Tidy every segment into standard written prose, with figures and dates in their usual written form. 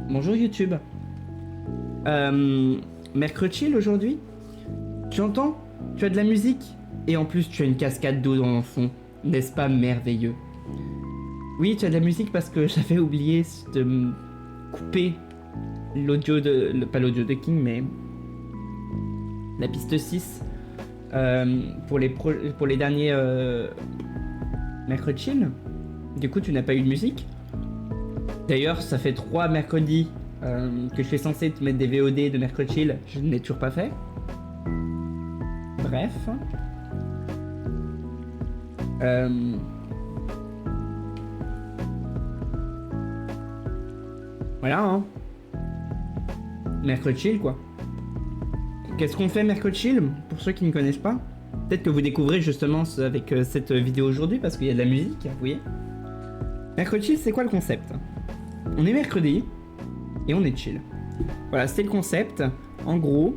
Bonjour YouTube. Mercredi chill aujourd'hui. Tu entends? Tu as de la musique et en plus tu as une cascade d'eau dans le fond. N'est-ce pas merveilleux? Oui, tu as de la musique parce que j'avais oublié de couper l'audio de... pas l'audio de King, mais la piste 6 pour les derniers mercredi chill. Du coup, tu n'as pas eu de musique. D'ailleurs, ça fait 3 mercredis que je suis censé te mettre des VOD de mercredi chill. Je ne l'ai toujours pas fait. Bref. Voilà, hein. Mercredi chill, quoi. Qu'est-ce qu'on fait mercredi chill? Pour ceux qui ne connaissent pas. Peut-être que vous découvrez justement avec cette vidéo aujourd'hui parce qu'il y a de la musique, vous voyez. Mercredi chill, c'est quoi le concept? On est mercredi et on est chill. Voilà, c'était le concept. En gros,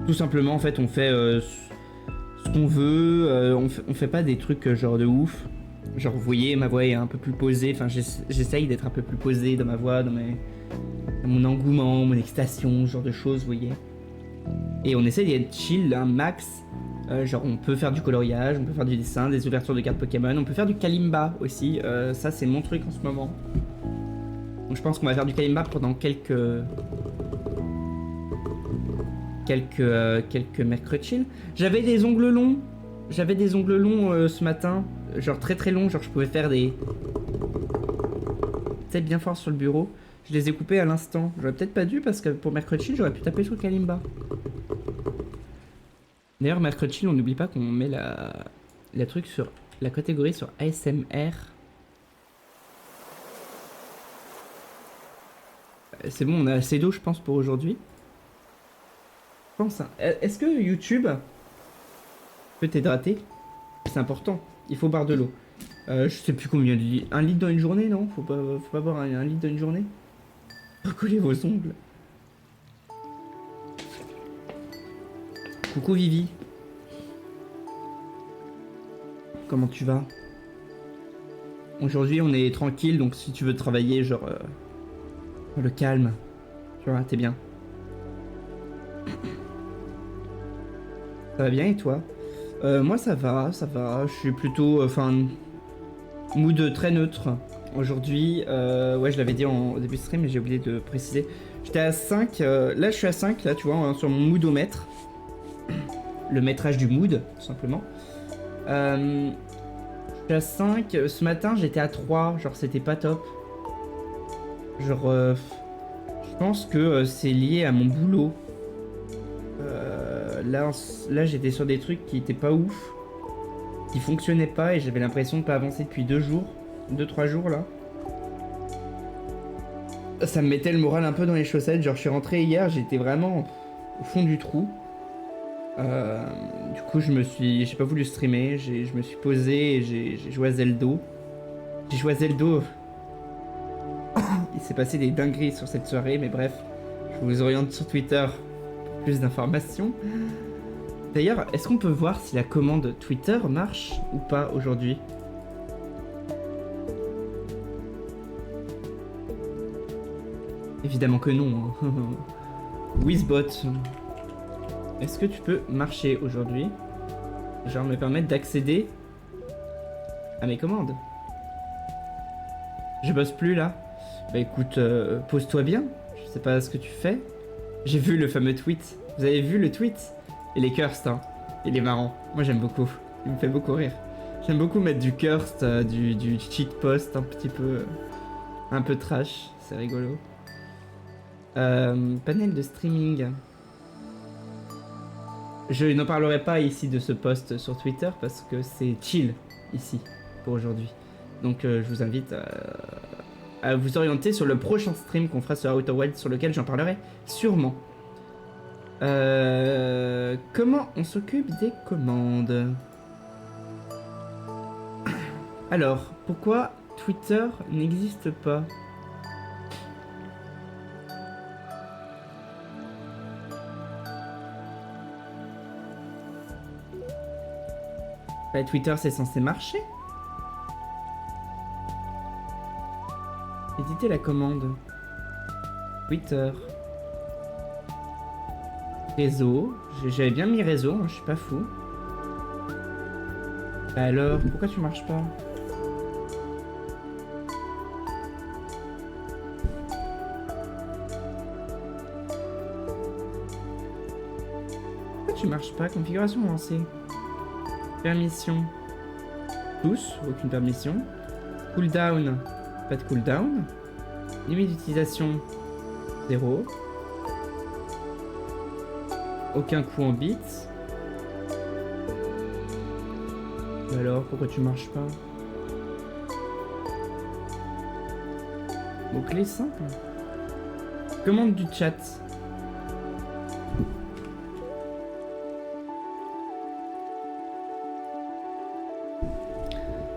tout simplement, en fait, on fait ce qu'on veut. On fait pas des trucs genre de ouf. Genre, vous voyez, ma voix est un peu plus posée. Enfin, j'essaye d'être un peu plus posé dans ma voix, dans mon engouement, mon excitation, ce genre de choses, vous voyez. Et on essaye d'être chill, un max. Genre, on peut faire du coloriage, on peut faire du dessin, des ouvertures de cartes Pokémon, on peut faire du Kalimba aussi. Ça, c'est mon truc en ce moment. Donc, je pense qu'on va faire du Kalimba pendant quelques mercredi chill. J'avais des ongles longs. Ce matin. Genre très très longs. Genre, je pouvais faire des... peut-être bien fort sur le bureau. Je les ai coupés à l'instant. J'aurais peut-être pas dû parce que pour mercredi chill, j'aurais pu taper sur Kalimba. D'ailleurs, mercredi chill, on n'oublie pas qu'on met la truc sur la catégorie sur ASMR. C'est bon, on a assez d'eau, je pense, pour aujourd'hui. Je pense. Hein. Est-ce que YouTube peut t'hydrater? C'est important. Il faut boire de l'eau. Je sais plus combien de litres. 1 litre dans une journée, non? Faut pas boire 1 litre dans une journée. Recollez vos ongles. Coucou Vivi. Comment tu vas? Aujourd'hui on est tranquille, donc si tu veux travailler, genre le calme, tu vois, t'es bien. Ça va bien et toi? Moi ça va, je suis plutôt, mood très neutre. Aujourd'hui, ouais je l'avais dit au début de stream mais j'ai oublié de préciser. J'étais à 5, là je suis à 5, là tu vois, hein, sur mon moodomètre. Le métrage du mood, tout simplement. Je suis à 5. Ce matin, j'étais à 3. Genre, c'était pas top. Genre, je pense que c'est lié à mon boulot. Là j'étais sur des trucs qui étaient pas ouf. Qui fonctionnaient pas et j'avais l'impression de pas avancer depuis 2 jours. 2-3 jours, là. Ça me mettait le moral un peu dans les chaussettes. Genre, je suis rentré hier, j'étais vraiment au fond du trou. Du coup, j'ai pas voulu streamer, je me suis posé et j'ai joué à Zeldo. J'ai joué à Zeldo. Il s'est passé des dingueries sur cette soirée, mais bref, je vous oriente sur Twitter pour plus d'informations. D'ailleurs, est-ce qu'on peut voir si la commande Twitter marche ou pas aujourd'hui? Évidemment que non. Hein. Wizbot. Est-ce que tu peux marcher aujourd'hui? Genre me permettre d'accéder à mes commandes. Je bosse plus là. Bah écoute, pose-toi bien. Je sais pas ce que tu fais. J'ai vu le fameux tweet. Vous avez vu le tweet? Il est cursed, hein. Il est marrant. Moi j'aime beaucoup. Il me fait beaucoup rire. J'aime beaucoup mettre du cursed, du cheat post un peu trash. C'est rigolo. Panel de streaming. Je n'en parlerai pas ici de ce post sur Twitter parce que c'est chill ici pour aujourd'hui. Donc je vous invite à vous orienter sur le prochain stream qu'on fera sur Outer Wild sur lequel j'en parlerai sûrement. Comment on s'occupe des commandes? Alors, pourquoi Twitter n'existe pas? Bah, Twitter c'est censé marcher. Éditer la commande. Twitter. Réseau. J'avais bien mis réseau, hein, je suis pas fou. Bah alors, pourquoi tu marches pas? Pourquoi tu marches pas? Configuration lancée. Permission. Tous, aucune permission. Cooldown, pas de cooldown. Limite d'utilisation, 0. Aucun coup en bits. Mais alors, pourquoi tu marches pas? Mot-clé simple. Commande du chat.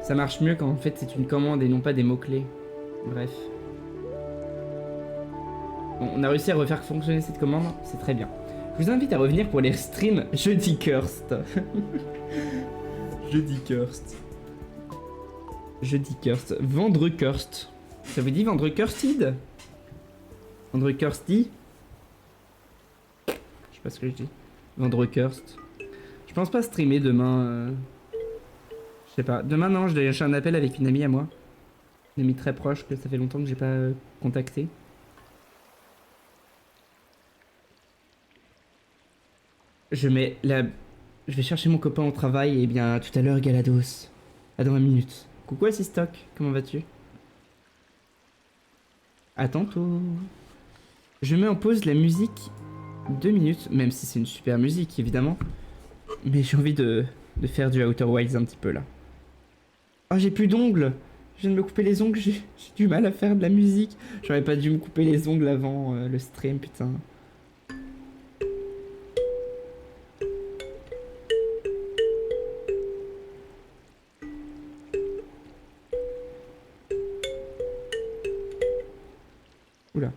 Ça marche mieux quand en fait c'est une commande et non pas des mots-clés. Bref. Bon, on a réussi à refaire fonctionner cette commande, c'est très bien. Je vous invite à revenir pour les streams jeudi Curst. Jeudi Curst. Jeudi Curst. Vendre Curst. Ça vous dit vendre Cursted? Vendre Cursty? Je sais pas ce que je dis. Vendre Curst. Je pense pas streamer demain. Je sais pas. Demain, non, j'ai un appel avec une amie à moi. Une amie très proche que ça fait longtemps que j'ai pas contacté. Je vais chercher mon copain au travail et bien tout à l'heure, Galados. À dans 1 minute. Coucou Assistoc, comment vas-tu? À tantôt. Je mets en pause la musique 2 minutes, même si c'est une super musique évidemment. Mais j'ai envie de faire du Outer Wilds un petit peu là. Oh, j'ai plus d'ongles. Je viens de me couper les ongles, j'ai du mal à faire de la musique. J'aurais pas dû me couper les ongles avant le stream, putain. Oula.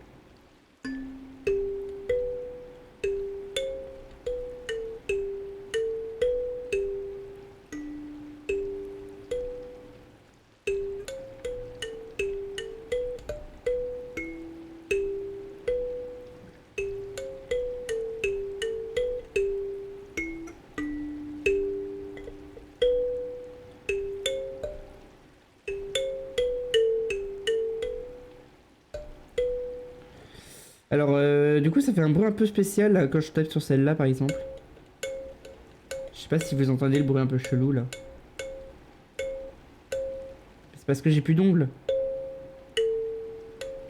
Alors, du coup, ça fait un bruit un peu spécial là, quand je tape sur celle-là, par exemple. Je sais pas si vous entendez le bruit un peu chelou, là. C'est parce que j'ai plus d'ongles.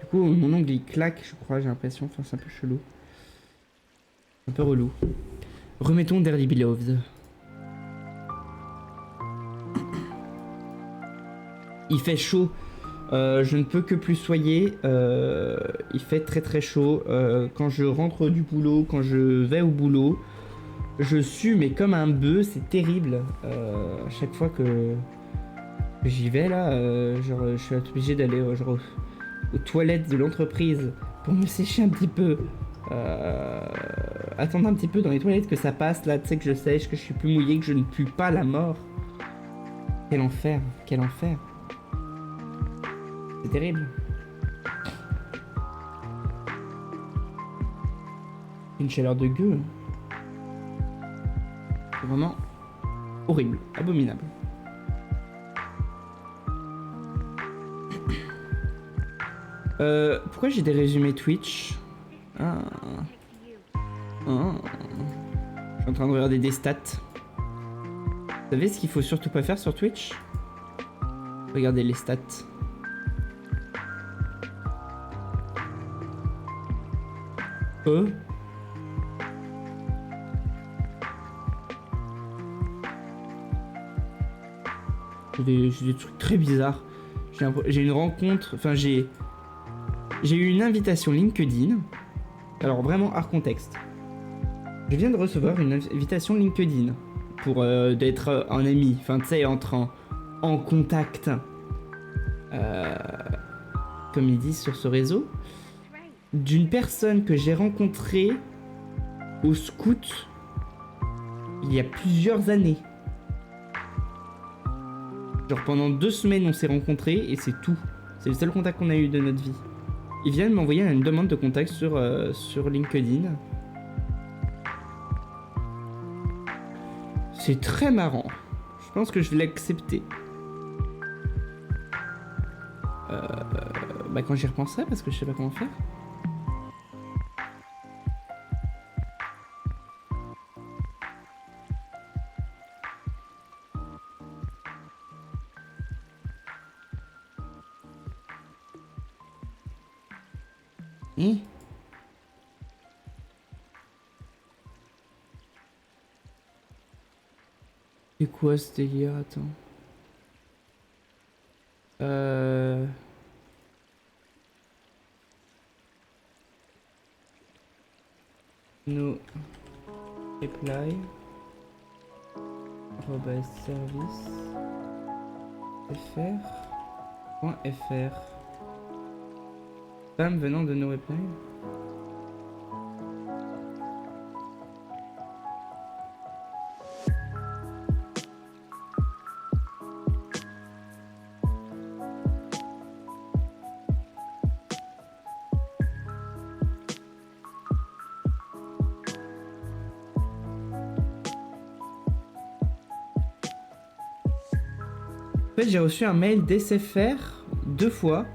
Du coup, mon ongle, il claque, je crois, j'ai l'impression. Enfin, c'est un peu chelou. Un peu relou. Remettons Dearly Beloved. Il fait chaud. Je ne peux que plus soyer. Il fait très très chaud. Quand je rentre du boulot, quand je vais au boulot, je sue mais comme un bœuf, c'est terrible. À chaque fois que j'y vais là, genre je suis obligé d'aller aux toilettes de l'entreprise pour me sécher un petit peu. Attendre un petit peu dans les toilettes que ça passe là, tu sais que je sèche, que je suis plus mouillé, que je ne pue pas la mort. Quel enfer, quel enfer. C'est terrible. Une chaleur de gueule. C'est vraiment horrible, abominable. Pourquoi j'ai des résumés Twitch? Je suis en train de regarder des stats. Vous savez ce qu'il faut surtout pas faire sur Twitch? Regardez les stats. J'ai des trucs très bizarres. J'ai une rencontre, enfin j'ai eu une invitation LinkedIn. Alors vraiment hors contexte. Je viens de recevoir une invitation LinkedIn pour d'être un ami, enfin tu sais, entrer en contact, comme ils disent sur ce réseau, d'une personne que j'ai rencontrée au scout il y a plusieurs années. Genre pendant 2 semaines on s'est rencontrés et c'est tout. C'est le seul contact qu'on a eu de notre vie. Il vient de m'envoyer une demande de contact sur LinkedIn. C'est très marrant. Je pense que je vais l'accepter. Bah quand j'y repenserai, parce que je sais pas comment faire. C'est quoi ce délire? Attends. No reply. Service. fr.fr. Spam venant de no reply. En fait, j'ai reçu un mail d'SFR 2 fois,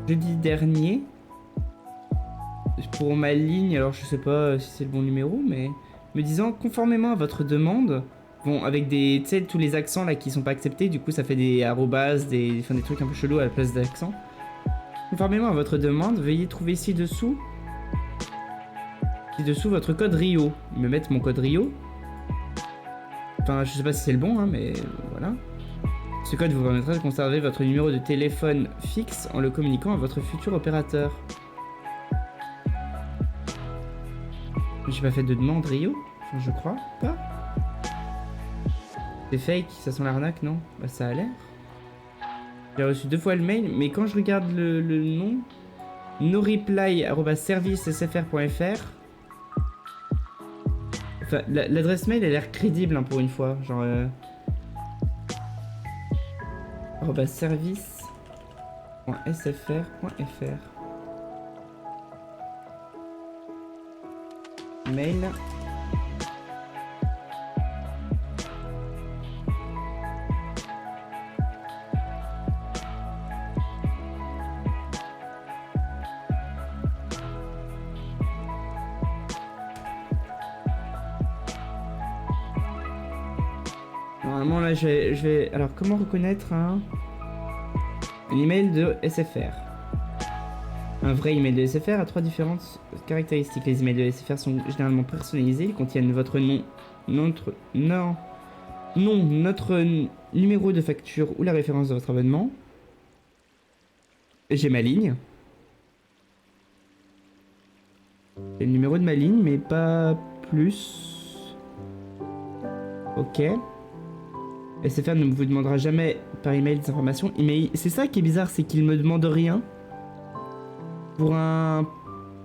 jeudi dernier, pour ma ligne, alors je sais pas si c'est le bon numéro, mais me disant conformément à votre demande, bon, avec des, tu sais, tous les accents là qui sont pas acceptés, du coup ça fait des arrobas, des trucs un peu chelous à la place d'accents. Conformément à votre demande, veuillez trouver ci-dessous votre code Rio. Ils me mettent mon code Rio. Enfin, je sais pas si c'est le bon, hein, mais voilà. Ce code vous permettra de conserver votre numéro de téléphone fixe en le communiquant à votre futur opérateur. J'ai pas fait de demande Rio, enfin, je crois pas. C'est fake, ça sent l'arnaque, non? Bah ça a l'air. J'ai reçu 2 fois le mail, mais quand je regarde le nom, noreply@servicesfr.fr. Enfin, l'adresse mail a l'air crédible hein, pour une fois, genre service.sfr.fr. Mail. Normalement là je vais... Alors comment reconnaître un email de SFR? Un vrai email de SFR a 3 différentes caractéristiques. Les emails de SFR sont généralement personnalisés. Ils contiennent votre nom, notre numéro de facture ou la référence de votre abonnement. J'ai ma ligne. J'ai le numéro de ma ligne, mais pas plus. Ok. SFR ne vous demandera jamais par email des informations. Mais c'est ça qui est bizarre, c'est qu'il me demande rien.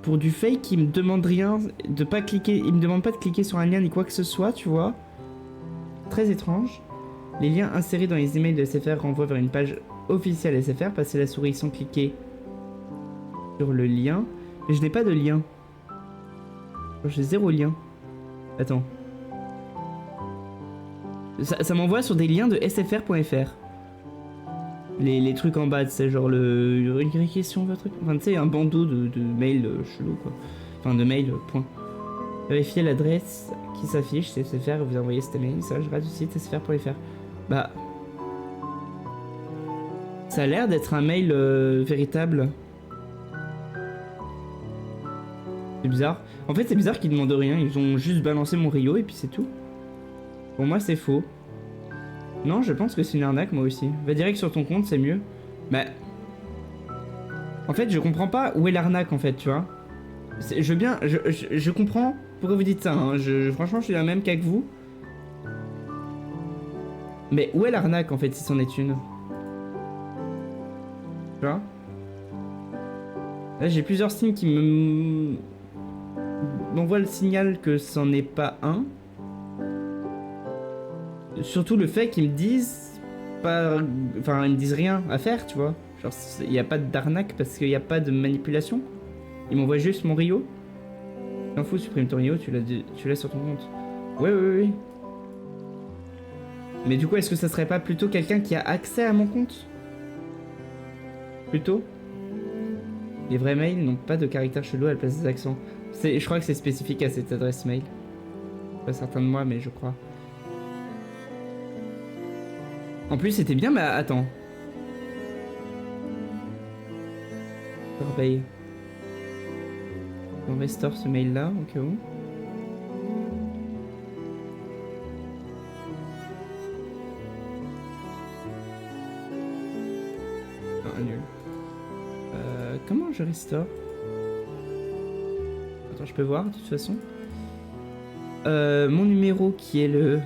Pour du fake, il me demande rien, de pas cliquer, il me demande pas de cliquer sur un lien ni quoi que ce soit, tu vois. Très étrange. Les liens insérés dans les emails de SFR renvoient vers une page officielle SFR. Passez la souris sans cliquer sur le lien. Mais je n'ai pas de lien. J'ai 0 lien. Attends. Ça m'envoie sur des liens de sfr.fr. Les trucs en bas, c'est genre une question, votre truc. Enfin, tu sais, un bandeau de mail chelou, quoi. Enfin, de mail, point. Vérifiez l'adresse qui s'affiche, c'est SFR, vous envoyez cet message, rate du site sfr.fr. Bah. Ça a l'air d'être un mail véritable. C'est bizarre. En fait, c'est bizarre qu'ils demandent rien, ils ont juste balancé mon Rio et puis c'est tout. Pour moi, c'est faux. Non, je pense que c'est une arnaque, moi aussi. Va direct sur ton compte, c'est mieux. Bah... En fait, je comprends pas où est l'arnaque, en fait, tu vois. Je veux bien... Je comprends pourquoi vous dites ça, hein. Franchement, je suis la même qu'avec vous. Mais où est l'arnaque, en fait, si c'en est une? Tu vois? Là, j'ai plusieurs signes qui m'envoient le signal que c'en est pas un. Surtout le fait qu'ils me disent pas... Enfin, ils me disent rien à faire, tu vois. Genre, il n'y a pas d'arnaque parce qu'il n'y a pas de manipulation. Il m'envoie juste mon Rio. T'en fous, supprime ton Rio, tu l'as sur ton compte. Ouais, ouais, ouais. Mais du coup, est-ce que ça serait pas plutôt quelqu'un qui a accès à mon compte? Plutôt? Les vrais mails n'ont pas de caractère chelou à la place des accents. Je crois que c'est spécifique à cette adresse mail. Pas certain de moi, mais je crois. En plus, c'était bien, mais attends. Corbeil. On restaure ce mail-là, au cas où. Ah, nul. Comment je restaure? Attends, je peux voir, de toute façon. Mon numéro qui est le...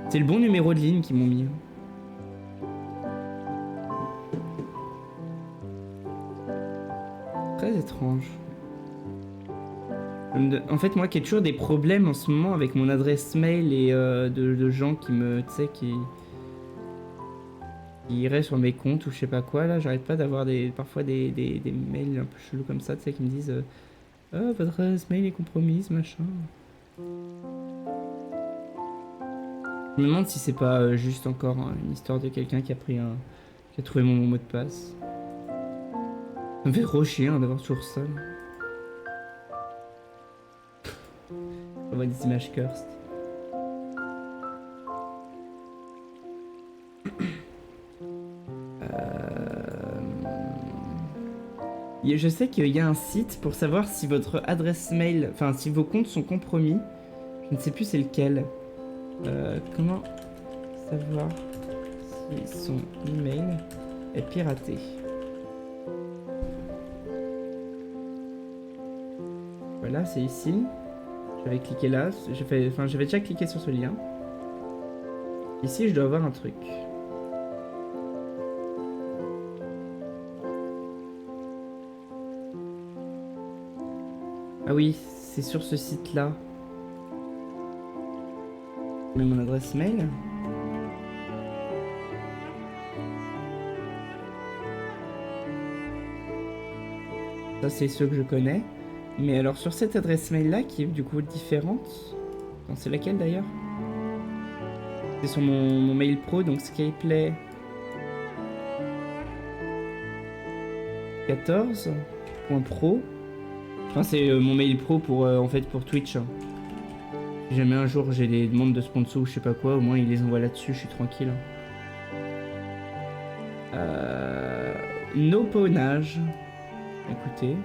C'est le bon numéro de ligne qu'ils m'ont mis. Très étrange. En fait, moi qui ai toujours des problèmes en ce moment avec mon adresse mail et de gens qui me... Tu sais, qui iraient sur mes comptes ou je sais pas quoi, là, j'arrête pas d'avoir parfois des mails un peu chelous comme ça, tu sais, qui me disent ah, votre adresse mail est compromise, machin. Je me demande si c'est pas juste encore une histoire de quelqu'un qui a qui a trouvé mon mot de passe. Ça me fait trop chier d'avoir toujours ça. On voit des images cursed. Je sais qu'il y a un site pour savoir si votre adresse mail, enfin si vos comptes sont compromis. Je ne sais plus c'est lequel. Comment savoir si son email est piraté? Voilà, c'est ici. J'avais cliqué là. J'avais déjà cliqué sur ce lien. Ici, je dois avoir un truc. Ah oui, c'est sur ce site-là. Je mets mon adresse mail. Ça, c'est ceux que je connais. Mais alors, sur cette adresse mail-là, qui est du coup différente... Non, c'est laquelle d'ailleurs? C'est sur mon mail pro, donc Skyplay 14.pro. Enfin, c'est mon mail pro pour, en fait, pour Twitch. Si jamais un jour j'ai des demandes de sponsor ou je sais pas quoi, au moins ils les envoient là-dessus, je suis tranquille. No pawnage. Écoutez.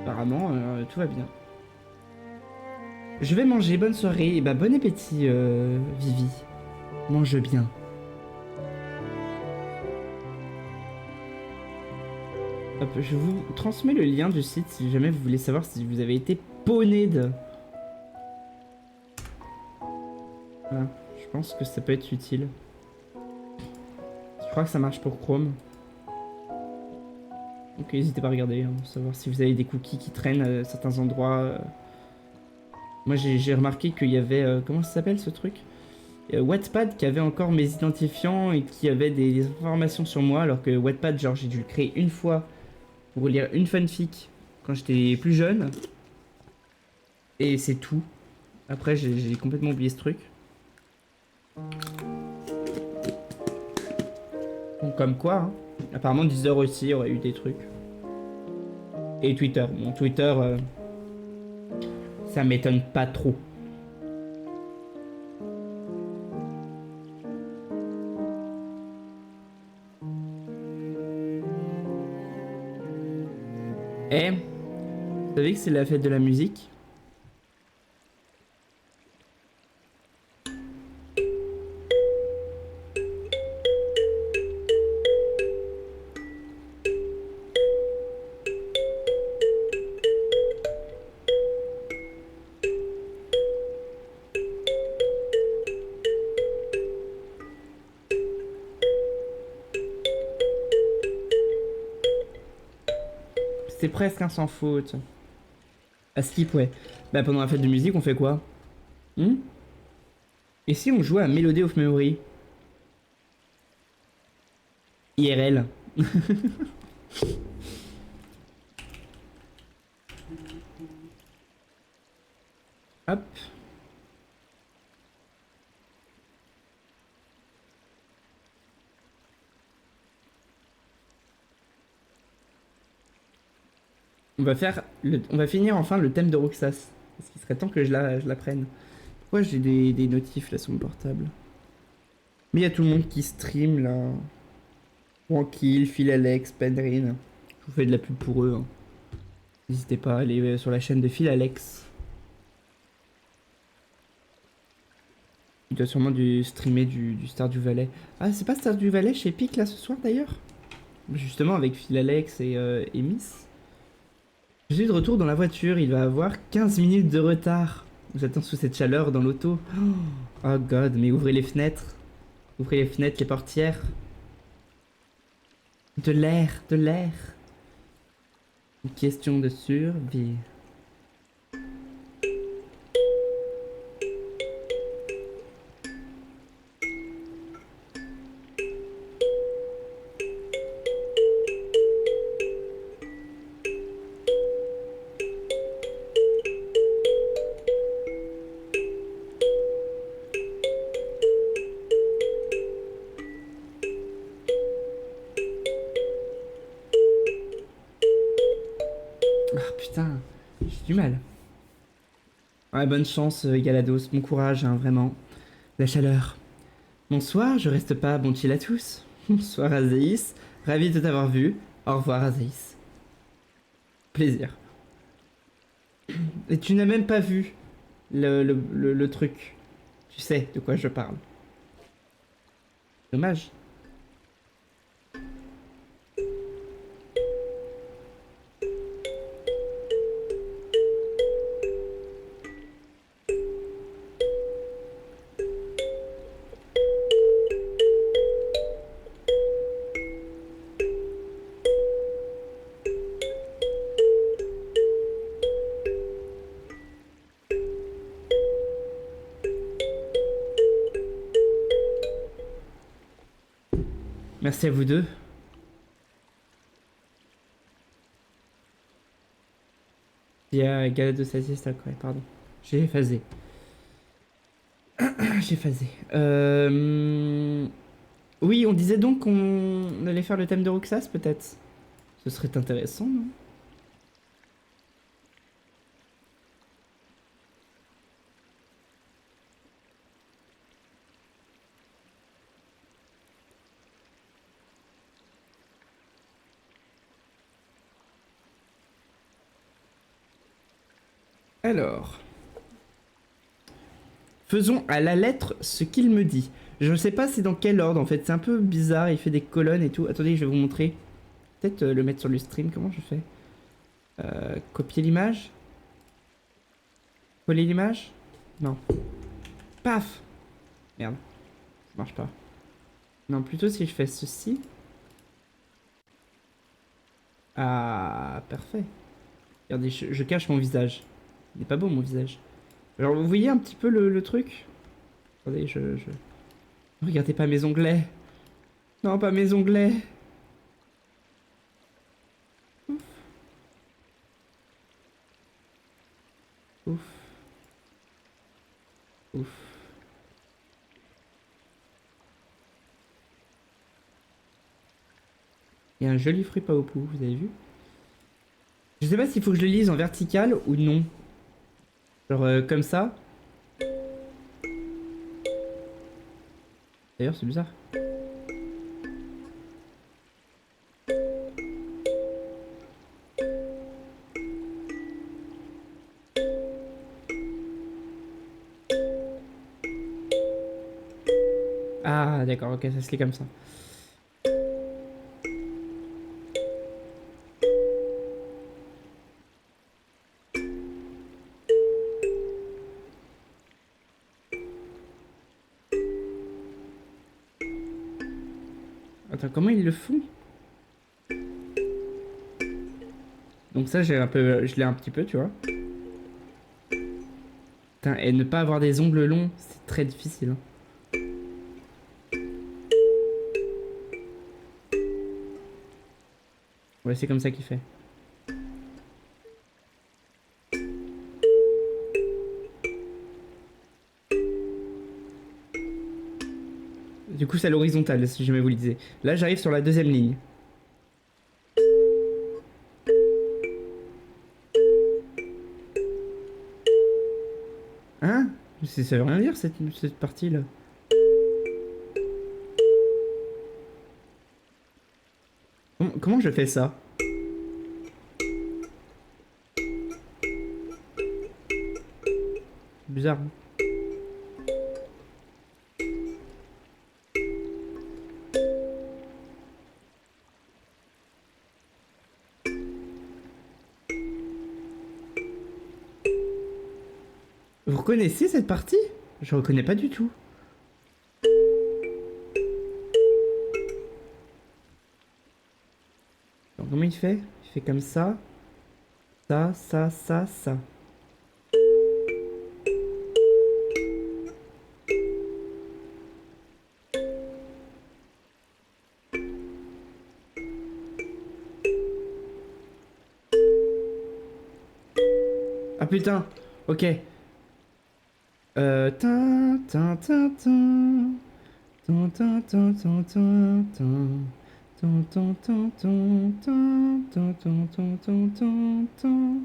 Apparemment, tout va bien. Je vais manger, bonne soirée, et bah bon appétit, Vivi. Mange bien. Hop, je vous transmets le lien du site si jamais vous voulez savoir si vous avez été pawned. Voilà, je pense que ça peut être utile. Je crois que ça marche pour Chrome. Donc n'hésitez pas à regarder, pour savoir si vous avez des cookies qui traînent à certains endroits. Moi j'ai remarqué qu'il y avait... comment ça s'appelle ce truc? Wattpad qui avait encore mes identifiants et qui avait des informations sur moi, alors que Wattpad, genre j'ai dû le créer une fois pour lire une fanfic quand j'étais plus jeune. Et c'est tout. Après j'ai complètement oublié ce truc. Donc comme quoi, hein. Apparemment Deezer aussi aurait eu des trucs. Et Twitter. Bon, Twitter, ça m'étonne pas trop. Eh, vous savez que c'est la fête de la musique? C'est presque un sans faute. À skip, ouais. Bah pendant la fête de musique, on fait quoi? Hmm. Et si on jouait à Melody of Memory? IRL. Hop. On va finir enfin le thème de Roxas. Parce qu'il serait temps que je la prenne. Pourquoi j'ai des notifs là sur mon portable? Mais il y a tout le monde qui stream là. Tranquille, Phil Alex, Pendrin. Je vous fais de la pub pour eux, hein. N'hésitez pas à aller sur la chaîne de Phil Alex. Il doit sûrement streamer du Stardew Valley. Ah, c'est pas Stardew Valley chez Epic là ce soir d'ailleurs? Justement avec Phil Alex et Miss. Je suis de retour dans la voiture, il va avoir 15 minutes de retard. J'attends sous cette chaleur dans l'auto. Oh god, mais ouvrez les fenêtres. Ouvrez les fenêtres, les portières. De l'air, de l'air. Une question de survie. Ah putain, j'ai du mal. Ouais, bonne chance, Galados. Bon courage, hein, vraiment. La chaleur. Bonsoir, je reste pas bon chill à tous. Bonsoir, Azéis. Ravi de t'avoir vu. Au revoir, Azéis. Plaisir. Et tu n'as même pas vu le truc. Tu sais de quoi je parle. Dommage. Merci à vous deux. Il y a Galados Azéis, ouais, pardon. J'ai effacé. J'ai phasé. Oui, on disait donc qu'on allait faire le thème de Roxas, peut-être. Ce serait intéressant, non? Alors, faisons à la lettre ce qu'il me dit. Je ne sais pas c'est dans quel ordre, en fait. C'est un peu bizarre, il fait des colonnes et tout. Attendez, je vais vous montrer. Peut-être le mettre sur le stream, comment je fais? Copier l'image? Coller l'image? Non. Paf! Merde, ça marche pas. Non, plutôt si je fais ceci. Ah, parfait. Regardez, je cache mon visage. Il n'est pas beau mon visage. Alors, vous voyez un petit peu le truc? Attendez, regardez pas mes onglets. Non, pas mes onglets. Ouf. Ouf. Ouf. Il y a un joli fruit pas au pou, vous avez vu? Je sais pas s'il faut que je le lise en vertical ou non. Genre comme ça. D'ailleurs, c'est bizarre. Ah, d'accord, ok, ça se lit comme ça. Attends, comment ils le font? Donc ça, j'ai un peu, je l'ai un petit peu, tu vois. Putain, et ne pas avoir des ongles longs, c'est très difficile. Hein. Ouais, c'est comme ça qu'il fait. Du coup, c'est à l'horizontale, si jamais vous le disiez. Là, j'arrive sur la deuxième ligne. Hein? Ça veut rien dire, cette partie-là. Comment je fais ça? Bizarre. Hein. Vous reconnaissez cette partie? Je reconnais pas du tout. Alors, comment il fait? Il fait comme ça. Ça. Ah putain, ok. Tin, tin, tin, tin. Tin, tin, tin, tin, tin, tin. Tin, tin, tin, tin, tin. Tin, tin, tin, tin, tin, tin.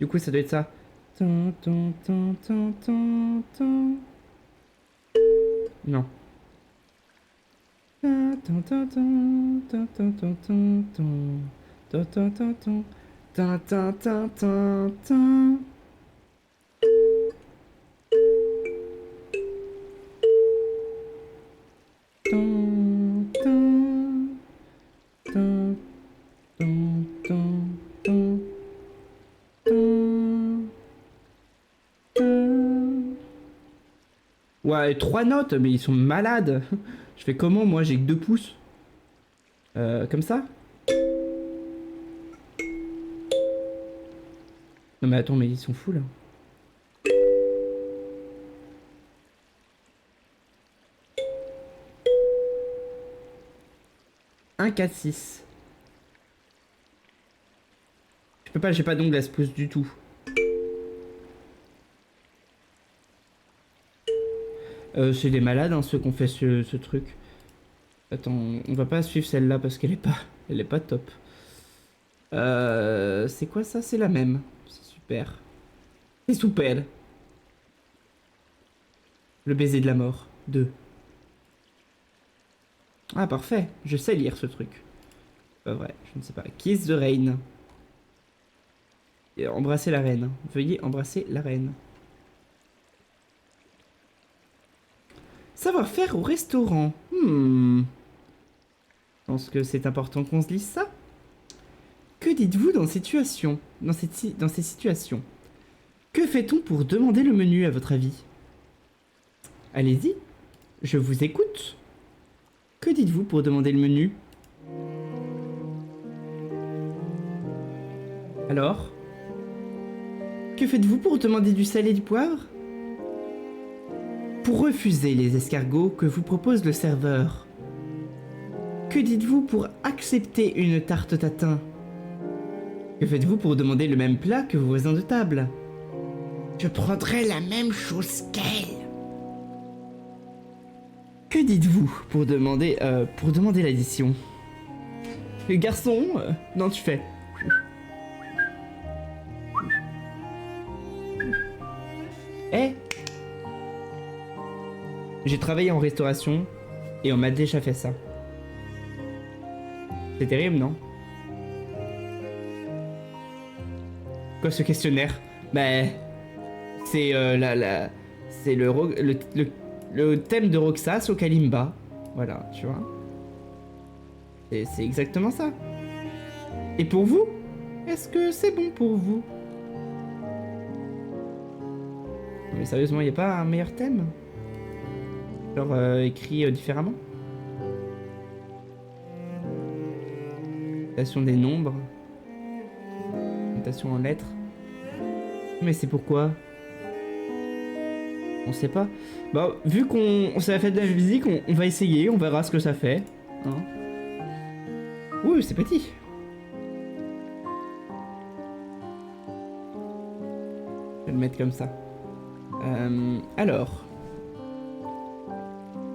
Du coup, ça doit être ça. Tin, tin, tin, tin, tin, tin. Non. Tin, tin, tin, tin, tin, tin, tin, tin, tin. Tin, tin, tin, tin. Tin, tin, tin, tin, tin. Tin, tin, tin, tin, tin, tin, tin, tin. Ouais, 3 notes, mais ils sont malades. Je fais comment, moi, j'ai que 2 pouces. Comme ça? Non mais attends, mais ils sont fous, là. 1, 4, 6. Je peux pas, j'ai pas d'ongles à ce pouce du tout. C'est des malades, hein, ceux qui ont fait ce truc. Attends, on va pas suivre celle-là parce qu'elle est pas, elle est pas top. C'est quoi ça? C'est la même. C'est super. C'est super. Le baiser de la mort. 2. Ah, parfait. Je sais lire ce truc. Pas vrai, je ne sais pas. Kiss the Rain. Et embrasser la reine. Veuillez embrasser la reine. Savoir-faire au restaurant. Je pense que c'est important qu'on se dise ça. Que dites-vous dans ces situations? Que fait-on pour demander le menu, à votre avis? Allez-y, je vous écoute. Que dites-vous pour demander le menu? Alors? Que faites-vous pour demander du sel et du poivre? Pour refuser les escargots que vous propose le serveur. Que dites-vous pour accepter une tarte tatin? Que faites-vous pour demander le même plat que vos voisins de table? Je prendrai la même chose qu'elle. Que dites-vous pour demander l'addition? Le garçon, non, tu fais. Eh, j'ai travaillé en restauration et on m'a déjà fait ça. C'est terrible, non? Quoi ce questionnaire? Bah, c'est c'est le thème de Roxas au Kalimba. Voilà, tu vois. C'est exactement ça. Et pour vous? Est-ce que c'est bon pour vous? Mais sérieusement, y a pas un meilleur thème? Genre écrit différemment? Station des nombres. notation en lettres. Mais c'est pourquoi? On sait pas. Bah, vu qu'on c'est la fête de la musique, on va essayer, on verra ce que ça fait. Hein. Oui, c'est petit. Je vais le mettre comme ça. Alors.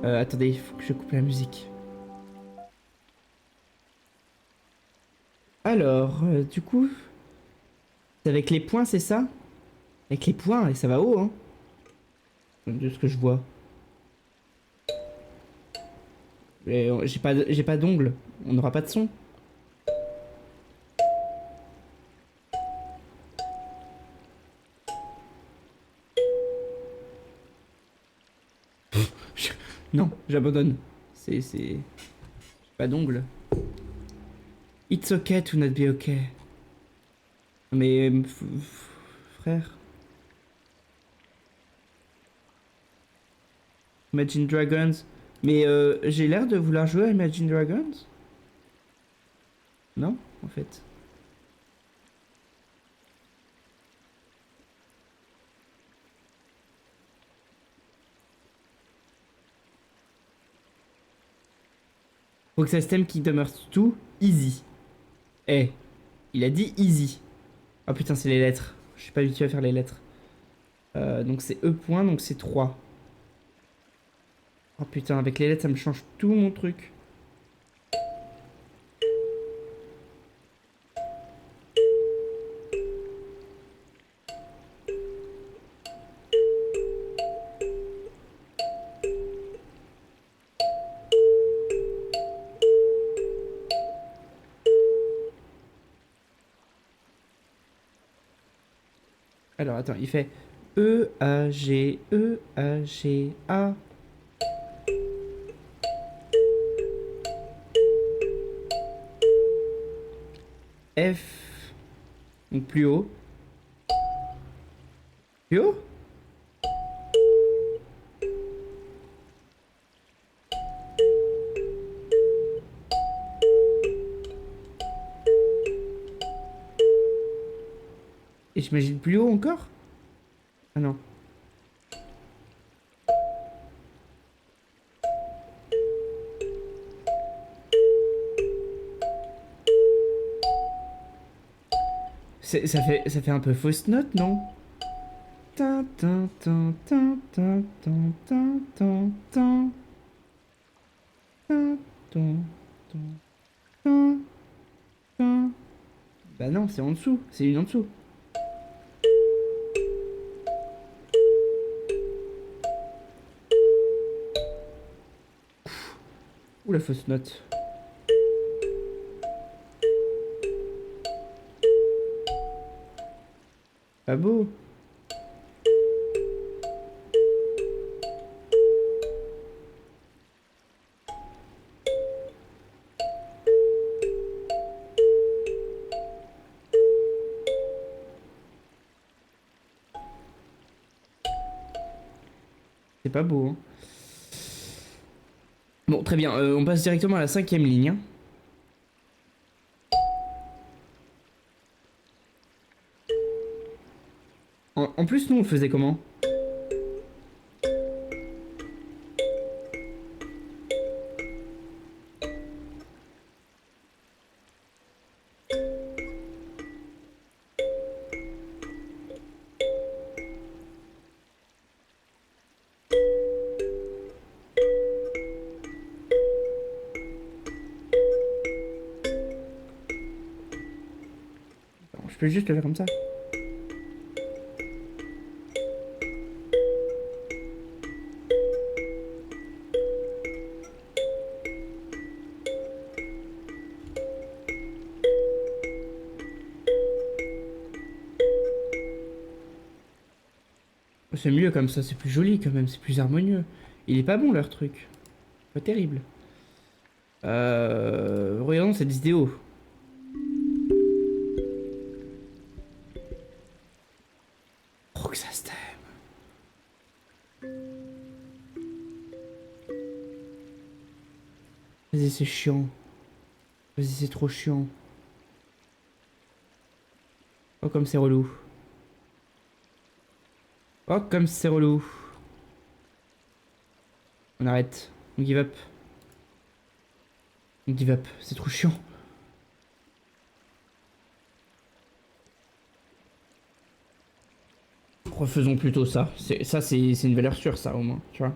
Attendez, il faut que je coupe la musique. Alors, du coup... C'est avec les points, c'est ça? Avec les points, et ça va haut, hein? De ce que je vois. J'ai pas d'ongles. On n'aura pas de son. Non, j'abandonne. J'ai pas d'ongles. It's okay to not be okay. Mais... frère... Imagine Dragons. Mais j'ai l'air de vouloir jouer à Imagine Dragons? Non, en fait. Faut que ça se thème Kingdom Hearts 2, easy. Eh, il a dit easy. Oh putain, c'est les lettres. Je suis pas habitué à faire les lettres. Donc c'est E point, donc c'est 3. Oh putain, avec les lettres, ça me change tout mon truc. Alors attends, il fait E, A, G, E, A, G, A. F. Donc plus haut. Plus haut? Et j'imagine plus haut encore? Ah non. Ça fait un peu fausse note, non? Tin, tin, tin, tin, tin, tin, tin, tin, tin. Tin, tin, tin, tin, tin. Bah non, c'est en dessous. C'est une en dessous. Ouh, la fausse note. Pas beau. C'est pas beau, hein. Bon, très bien. On passe directement à la 5e ligne, hein. En plus, nous, on le faisait comment? Je peux juste le faire comme ça. C'est mieux comme ça, c'est plus joli quand même, c'est plus harmonieux. Il est pas bon leur truc. Pas terrible. Regardons cette vidéo. Oh que ça se t'aime. Vas-y, c'est chiant. Vas-y, c'est trop chiant. Oh, comme c'est relou. Oh, comme c'est relou. On arrête. On give up. On give up. C'est trop chiant. Refaisons plutôt ça. Ça, c'est une valeur sûre, ça, au moins. Tu vois.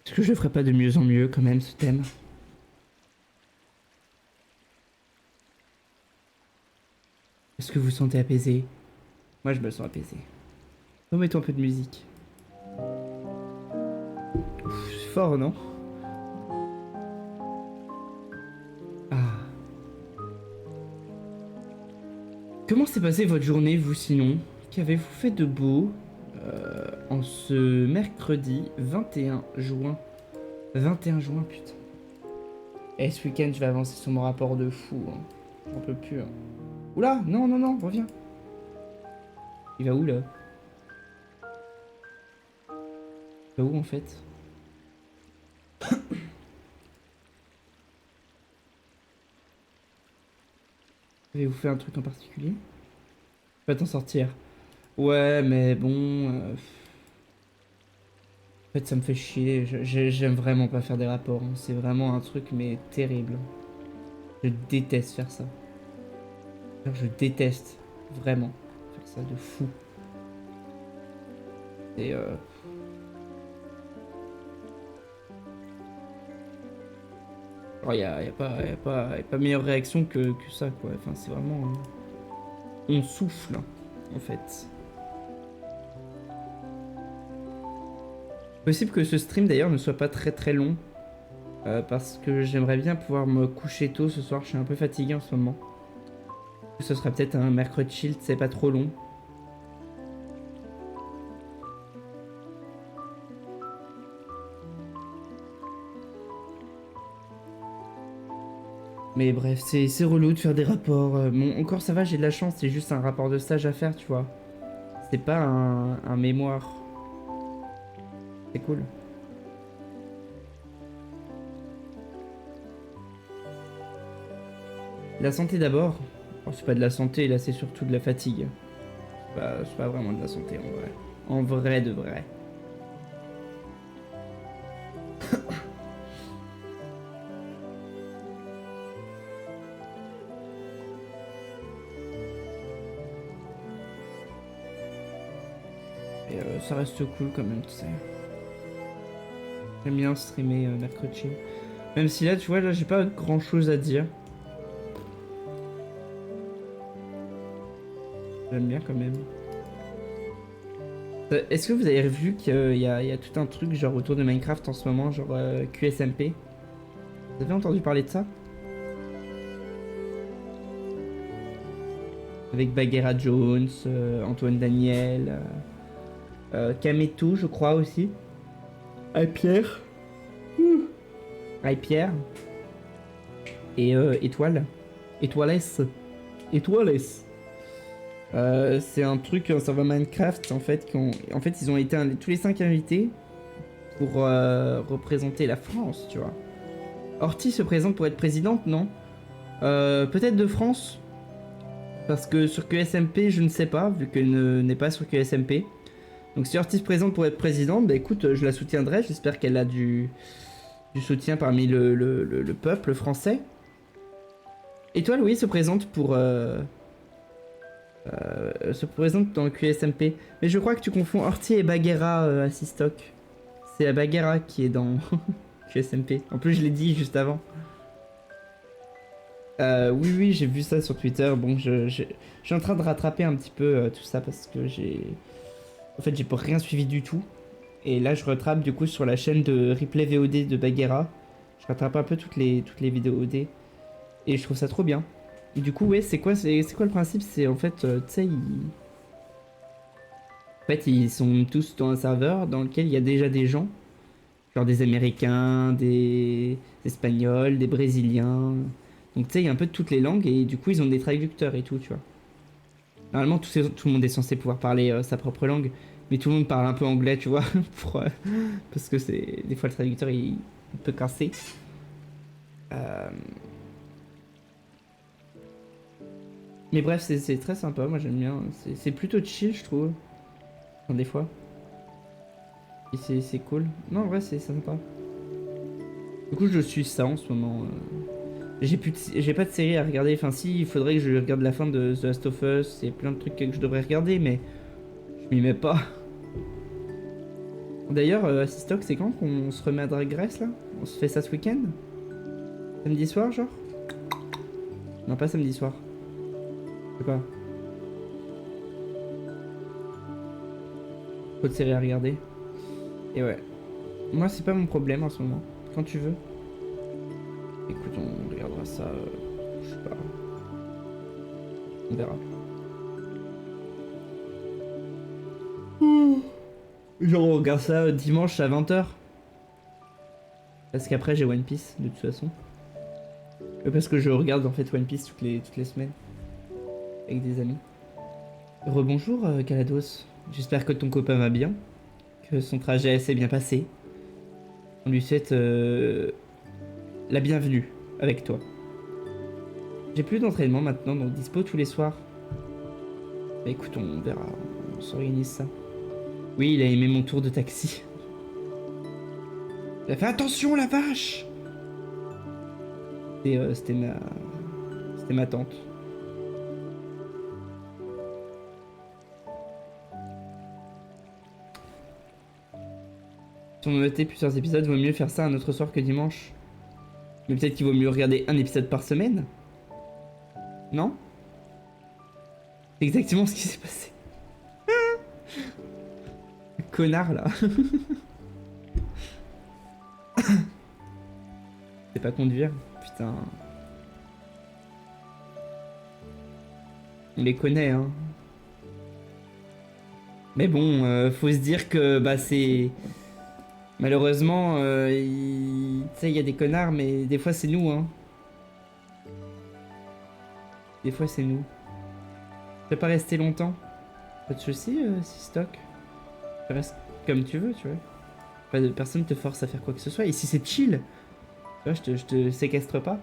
Est-ce que je le ferais pas de mieux en mieux, quand même, ce thème? Est-ce que vous vous sentez apaisé? Moi, je me sens apaisé. Remettons un peu de musique. C'est fort, non? Ah. Comment s'est passée votre journée, vous, sinon? Qu'avez-vous fait de beau en ce mercredi 21 juin? 21 juin, putain. Et ce week-end, je vais avancer sur mon rapport de fou. Hein. J'en peux plus. Hein. Oula, non, non, non, reviens. Il va où, là? Il va où, en fait? Avez-vous fait un truc en particulier? Tu vas t'en sortir. Ouais, mais bon... En fait, ça me fait chier. J'aime vraiment pas faire des rapports. Hein. C'est vraiment un truc, mais terrible. Je déteste faire ça. Je déteste vraiment faire ça de fou. Et il y a pas meilleure réaction que ça, quoi. Enfin, c'est vraiment... On souffle, en fait. Possible que ce stream, d'ailleurs, ne soit pas très long. Parce que j'aimerais bien pouvoir me coucher tôt ce soir. Je suis un peu fatigué en ce moment. Ce sera peut-être un mercredi chill, c'est pas trop long. Mais bref, c'est relou de faire des rapports. Bon, encore ça va, j'ai de la chance, c'est juste un rapport de stage à faire, tu vois. C'est pas un mémoire. C'est cool. La santé d'abord. Oh, c'est pas de la santé, là c'est surtout de la fatigue. C'est pas vraiment de la santé en vrai. En vrai de vrai. Et ça reste cool quand même, tu sais. J'aime bien streamer mercredi. Même si là, tu vois, là j'ai pas grand chose à dire. J'aime bien quand même. Est-ce que vous avez vu qu'il y a tout un truc genre autour de Minecraft en ce moment, genre QSMP? Vous avez entendu parler de ça? Avec Bagheera Jones, Antoine Daniel, Kameto, je crois aussi. Ah, Pierre. Ah, Pierre. Et Étoile. Étoilesse. Étoilesse. C'est un truc, un serveur Minecraft en fait, en fait ils ont été tous les 5 invités pour représenter la France, tu vois. Horty se présente pour être présidente, non? Peut-être de France, parce que sur QSMP je ne sais pas, vu qu'elle n'est pas sur QSMP. Donc si Horty se présente pour être présidente, bah écoute, je la soutiendrai, j'espère qu'elle a du soutien parmi le peuple français. Étoile, oui, se présente pour... se présente dans le QSMP. Mais je crois que tu confonds Horty et Bagheera à Sistock. C'est la Bagheera qui est dans QSMP. En plus, je l'ai dit juste avant. Oui, oui, j'ai vu ça sur Twitter. Bon, je suis en train de rattraper un petit peu tout ça parce que en fait, j'ai pas rien suivi du tout. Et là, je rattrape du coup sur la chaîne de replay VOD de Bagheera. Je rattrape un peu toutes les vidéos OD. Et je trouve ça trop bien. Et du coup, ouais, c'est quoi le principe? C'est en fait, tu sais, En fait, ils sont tous dans un serveur dans lequel il y a déjà des gens, genre des Américains, des Espagnols, des Brésiliens. Donc tu sais, il y a un peu de toutes les langues et du coup, ils ont des traducteurs et tout, tu vois. Normalement, tout le monde est censé pouvoir parler sa propre langue, mais tout le monde parle un peu anglais, tu vois, parce que c'est des fois le traducteur il peut casser. Euh, Mais bref, c'est très sympa, moi j'aime bien. C'est plutôt chill, je trouve. Enfin, des fois. Et c'est cool. Non, en vrai, c'est sympa. Du coup, je suis ça en ce moment. J'ai pas de série à regarder. Enfin, si, il faudrait que je regarde la fin de The Last of Us. Il y a plein de trucs que je devrais regarder, mais je m'y mets pas. D'ailleurs, Sistock, c'est quand qu'on se remet à Drag Race là? On se fait ça ce week-end? Samedi soir, genre? Non, pas samedi soir. Je sais pas. Trop de séries à regarder. Et ouais. Moi, c'est pas mon problème en ce moment. Quand tu veux. Écoute, on regardera ça. Je sais pas. On verra. Genre, on regarde ça dimanche à 20h. Parce qu'après, j'ai One Piece, de toute façon. Parce que je regarde en fait One Piece toutes les semaines. Avec des amis. Rebonjour, Kalados. J'espère que ton copain va bien. Que son trajet s'est bien passé. On lui souhaite la bienvenue avec toi. J'ai plus d'entraînement maintenant, donc dispo tous les soirs. Bah écoute, on verra. On s'organise ça. Oui, il a aimé mon tour de taxi. Il a fait attention, la vache! C'était ma tante. Si on notait plusieurs épisodes, vaut mieux faire ça un autre soir que dimanche. Mais peut-être qu'il vaut mieux regarder un épisode par semaine? Non? C'est exactement ce qui s'est passé. Connard là. C'est pas conduire. Putain. On les connaît, hein. Mais bon, faut se dire que bah c'est... Malheureusement, tu sais, il y a des connards, mais des fois c'est nous, hein. Des fois c'est nous. Tu peux pas rester longtemps. Pas de soucis, si stock. Tu restes comme tu veux, tu vois. Pas de personne te force à faire quoi que ce soit. Ici c'est chill. Tu vois, je te séquestre pas.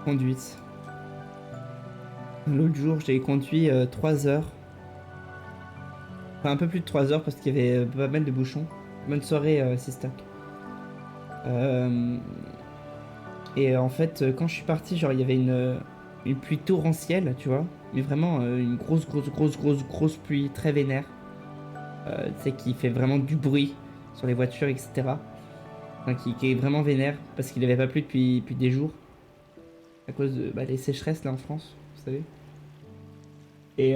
Conduite. L'autre jour, j'ai conduit 3 heures. Enfin, un peu plus de 3 heures parce qu'il y avait pas mal de bouchons. Bonne soirée, Sistock. Euh, et en fait, quand je suis parti, genre, il y avait une pluie torrentielle, tu vois. Mais vraiment, une grosse pluie très vénère. Tu sais, qui fait vraiment du bruit sur les voitures, etc. Enfin, qui est vraiment vénère parce qu'il avait pas plu depuis des jours. À cause de bah, les sécheresses là en France, vous savez. Et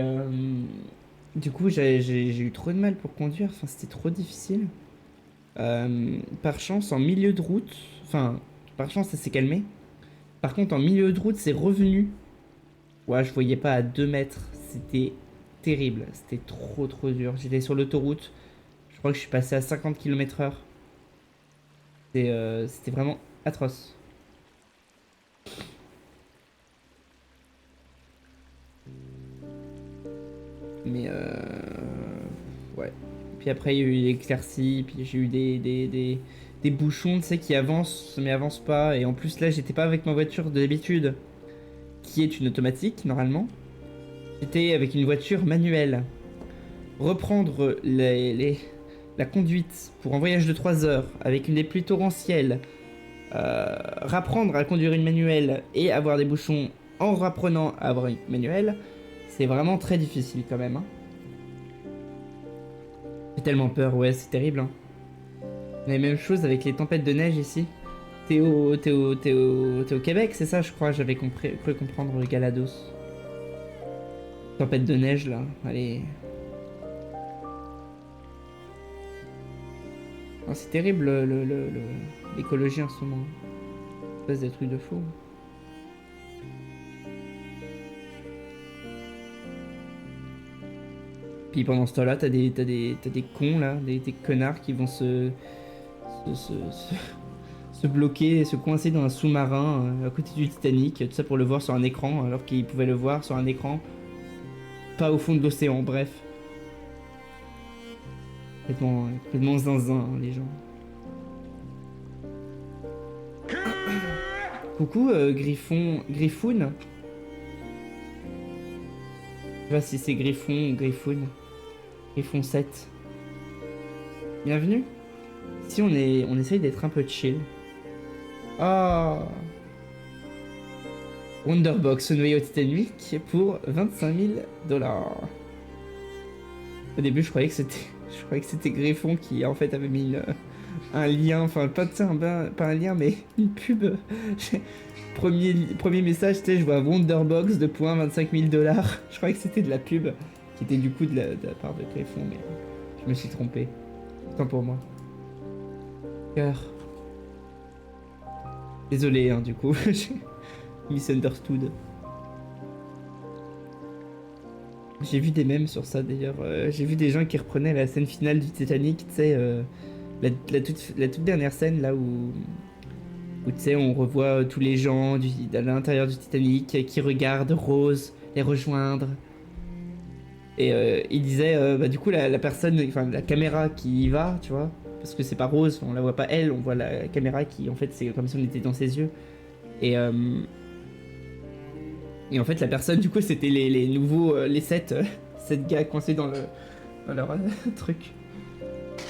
du coup, j'ai eu trop de mal pour conduire. Enfin, c'était trop difficile. Par chance, en milieu de route, enfin, par chance, ça s'est calmé. Par contre, en milieu de route, c'est revenu. Ouais, je voyais pas à 2 mètres. C'était terrible. C'était trop dur. J'étais sur l'autoroute. Je crois que je suis passé à 50 km/h. C'était vraiment atroce. Mais ouais. Puis après, il y a eu l'éclaircie, puis j'ai eu des bouchons, tu sais, qui avancent, mais avancent pas. Et en plus, là, j'étais pas avec ma voiture de d'habitude, qui est une automatique, normalement. J'étais avec une voiture manuelle. Reprendre la conduite pour un voyage de 3 heures, avec une des pluies torrentielles, rapprendre à conduire une manuelle et avoir des bouchons en rapprenant à avoir une manuelle, c'est vraiment très difficile quand même, hein. J'ai tellement peur, ouais, c'est terrible, hein. La même chose avec les tempêtes de neige ici. Tu T'es au Québec, c'est ça, je crois, j'avais cru comprendre le Galados. Tempête de neige, là, allez. Oh, c'est terrible, l'écologie en ce moment. C'est des trucs de fou. Puis pendant ce temps-là, t'as des cons, là, des connards qui vont se, se, se- se bloquer, se coincer dans un sous-marin à côté du Titanic, tout ça pour le voir sur un écran, alors qu'ils pouvaient le voir sur un écran, pas au fond de l'océan, bref. Complètement zinzin, hein, les gens. Coucou, Griffoun. Je sais pas si c'est Griffon ou Griffoun. Griffon 7. Bienvenue. Ici, on essaye d'être un peu chill. Ah. Wonderbox, ce noyau Titanic pour 25 000 $. Au début, je croyais que c'était Griffon qui en fait avait mis un lien, enfin pas pas un lien, mais une pub. Premier message, tu sais, je vois Wonderbox de point 25 000 $. Je croyais que c'était de la pub, qui était du coup de la part de Griffon, mais je me suis trompé. Tant pour moi. Cœur. Désolé, hein, du coup, j'ai misunderstood. J'ai vu des mèmes sur ça d'ailleurs. J'ai vu des gens qui reprenaient la scène finale du Titanic, tu sais, la toute dernière scène là où tu sais, on revoit tous les gens à l'intérieur du Titanic qui regardent Rose les rejoindre. Et il disait, bah, du coup, la personne, enfin, la caméra qui y va, tu vois, parce que c'est pas Rose, on la voit pas elle, on voit la caméra qui, en fait, c'est comme si on était dans ses yeux. Et, euh, et en fait, la personne, du coup, c'était les nouveaux, les sept gars coincés dans leur truc.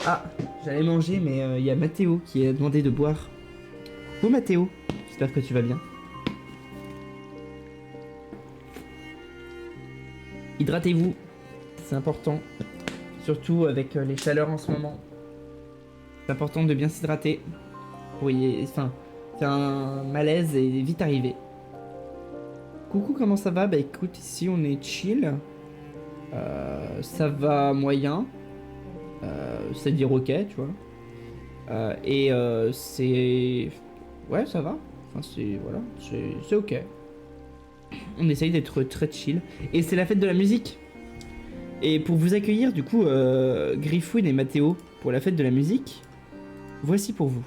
Ah, j'allais manger, mais il y a Mathéo qui a demandé de boire. Oh Mathéo, j'espère que tu vas bien. Hydratez-vous, c'est important. Surtout avec les chaleurs en ce moment. C'est important de bien s'hydrater. Oui, enfin, c'est un malaise et vite arrivé. Coucou, comment ça va? Bah écoute, ici on est chill. Ça va moyen. C'est-à-dire ok, tu vois. C'est... Ouais, ça va. Enfin, c'est... Voilà, c'est ok. On essaye d'être très chill. Et c'est la fête de la musique. Et pour vous accueillir, du coup, Griffoun et Mathéo, pour la fête de la musique, voici pour vous.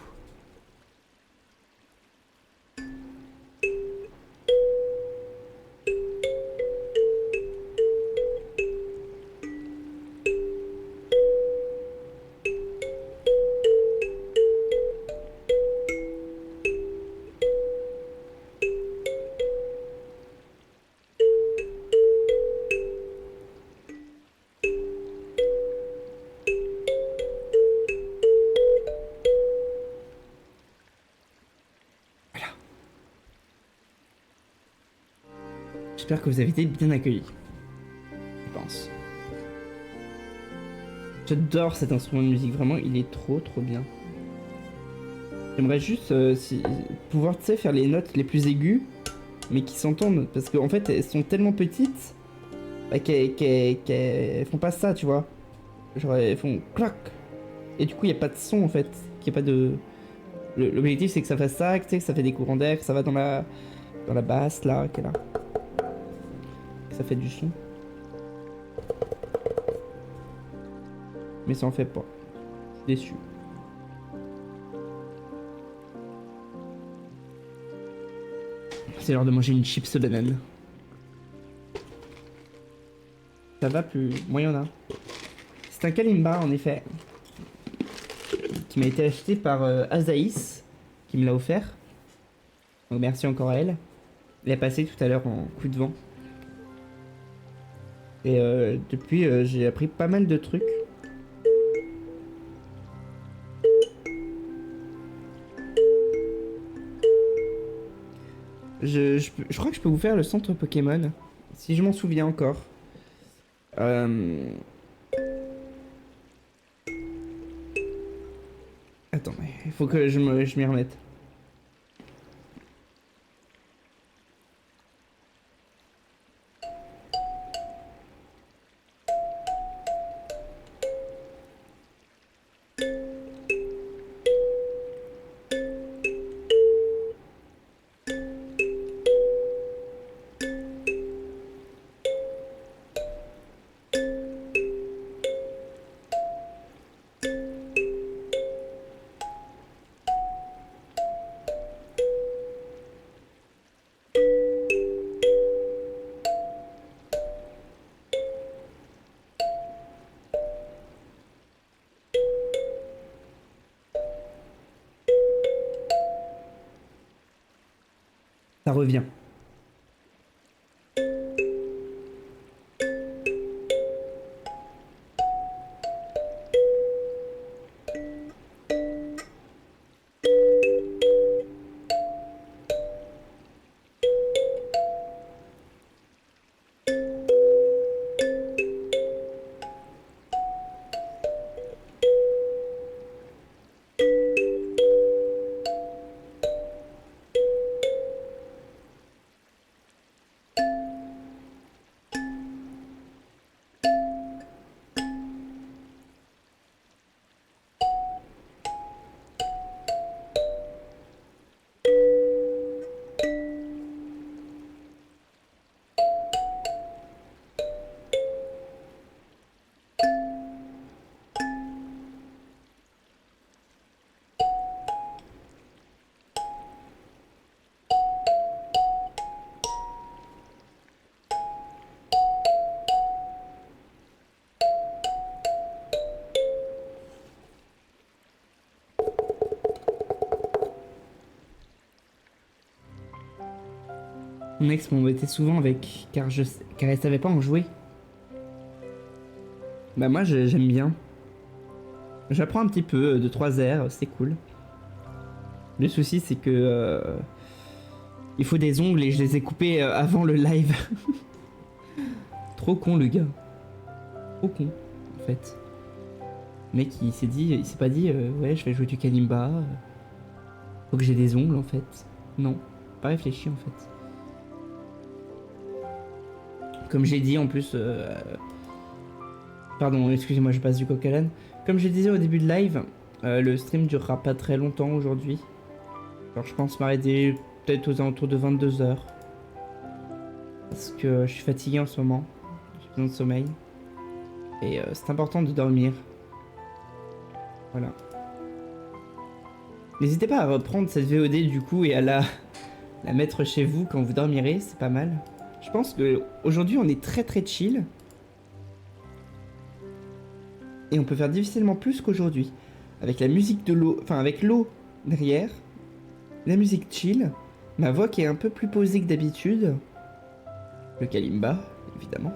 J'espère que vous avez été bien accueillis. Je pense. J'adore cet instrument de musique, vraiment, il est trop bien. J'aimerais juste pouvoir, tu sais, faire les notes les plus aiguës, mais qui s'entendent, parce qu'en fait, elles sont tellement petites bah, qu'elles font pas ça, tu vois. Genre, elles font clac. Et du coup, il n'y a pas de son, en fait. Qu'il y a pas de... L'objectif, c'est que ça fasse ça, tu sais, que ça fait des courants d'air, que ça va dans la basse, là, qu'elle a. Que ça fait du son. Mais ça en fait pas. Je suis déçu. C'est l'heure de manger une chips banane. Ça va plus. Moi, il y en a. C'est un Kalimba, en effet. Qui m'a été acheté par Azaïs, qui me l'a offert. Donc merci encore à elle. Elle est passée tout à l'heure en coup de vent. Et depuis, j'ai appris pas mal de trucs. Je crois que je peux vous faire le centre Pokémon. Si je m'en souviens encore. Attends, mais il faut que je m'y remette. Ça revient. Mon ex m'embêtait souvent avec, car elle savait pas en jouer. Bah moi j'aime bien. J'apprends un petit peu de 3 airs, c'est cool. Le souci c'est que il faut des ongles et je les ai coupés avant le live. Trop con le gars. Trop con en fait. Le mec il s'est pas dit ouais je vais jouer du Kalimba. Faut que j'ai des ongles en fait. Non, pas réfléchi en fait. Comme j'ai dit en plus... Pardon, excusez-moi, je passe du coq à l'âne. Comme je disais au début de live, le stream durera pas très longtemps aujourd'hui. Alors je pense m'arrêter peut-être aux alentours de 22 h. Parce que je suis fatigué en ce moment. J'ai besoin de sommeil. Et c'est important de dormir. Voilà. N'hésitez pas à reprendre cette VOD du coup et à la mettre chez vous quand vous dormirez, c'est pas mal. Je pense que aujourd'hui on est très chill. Et on peut faire difficilement plus qu'aujourd'hui. Avec la musique de l'eau, enfin avec l'eau derrière, la musique chill, ma voix qui est un peu plus posée que d'habitude, le kalimba évidemment,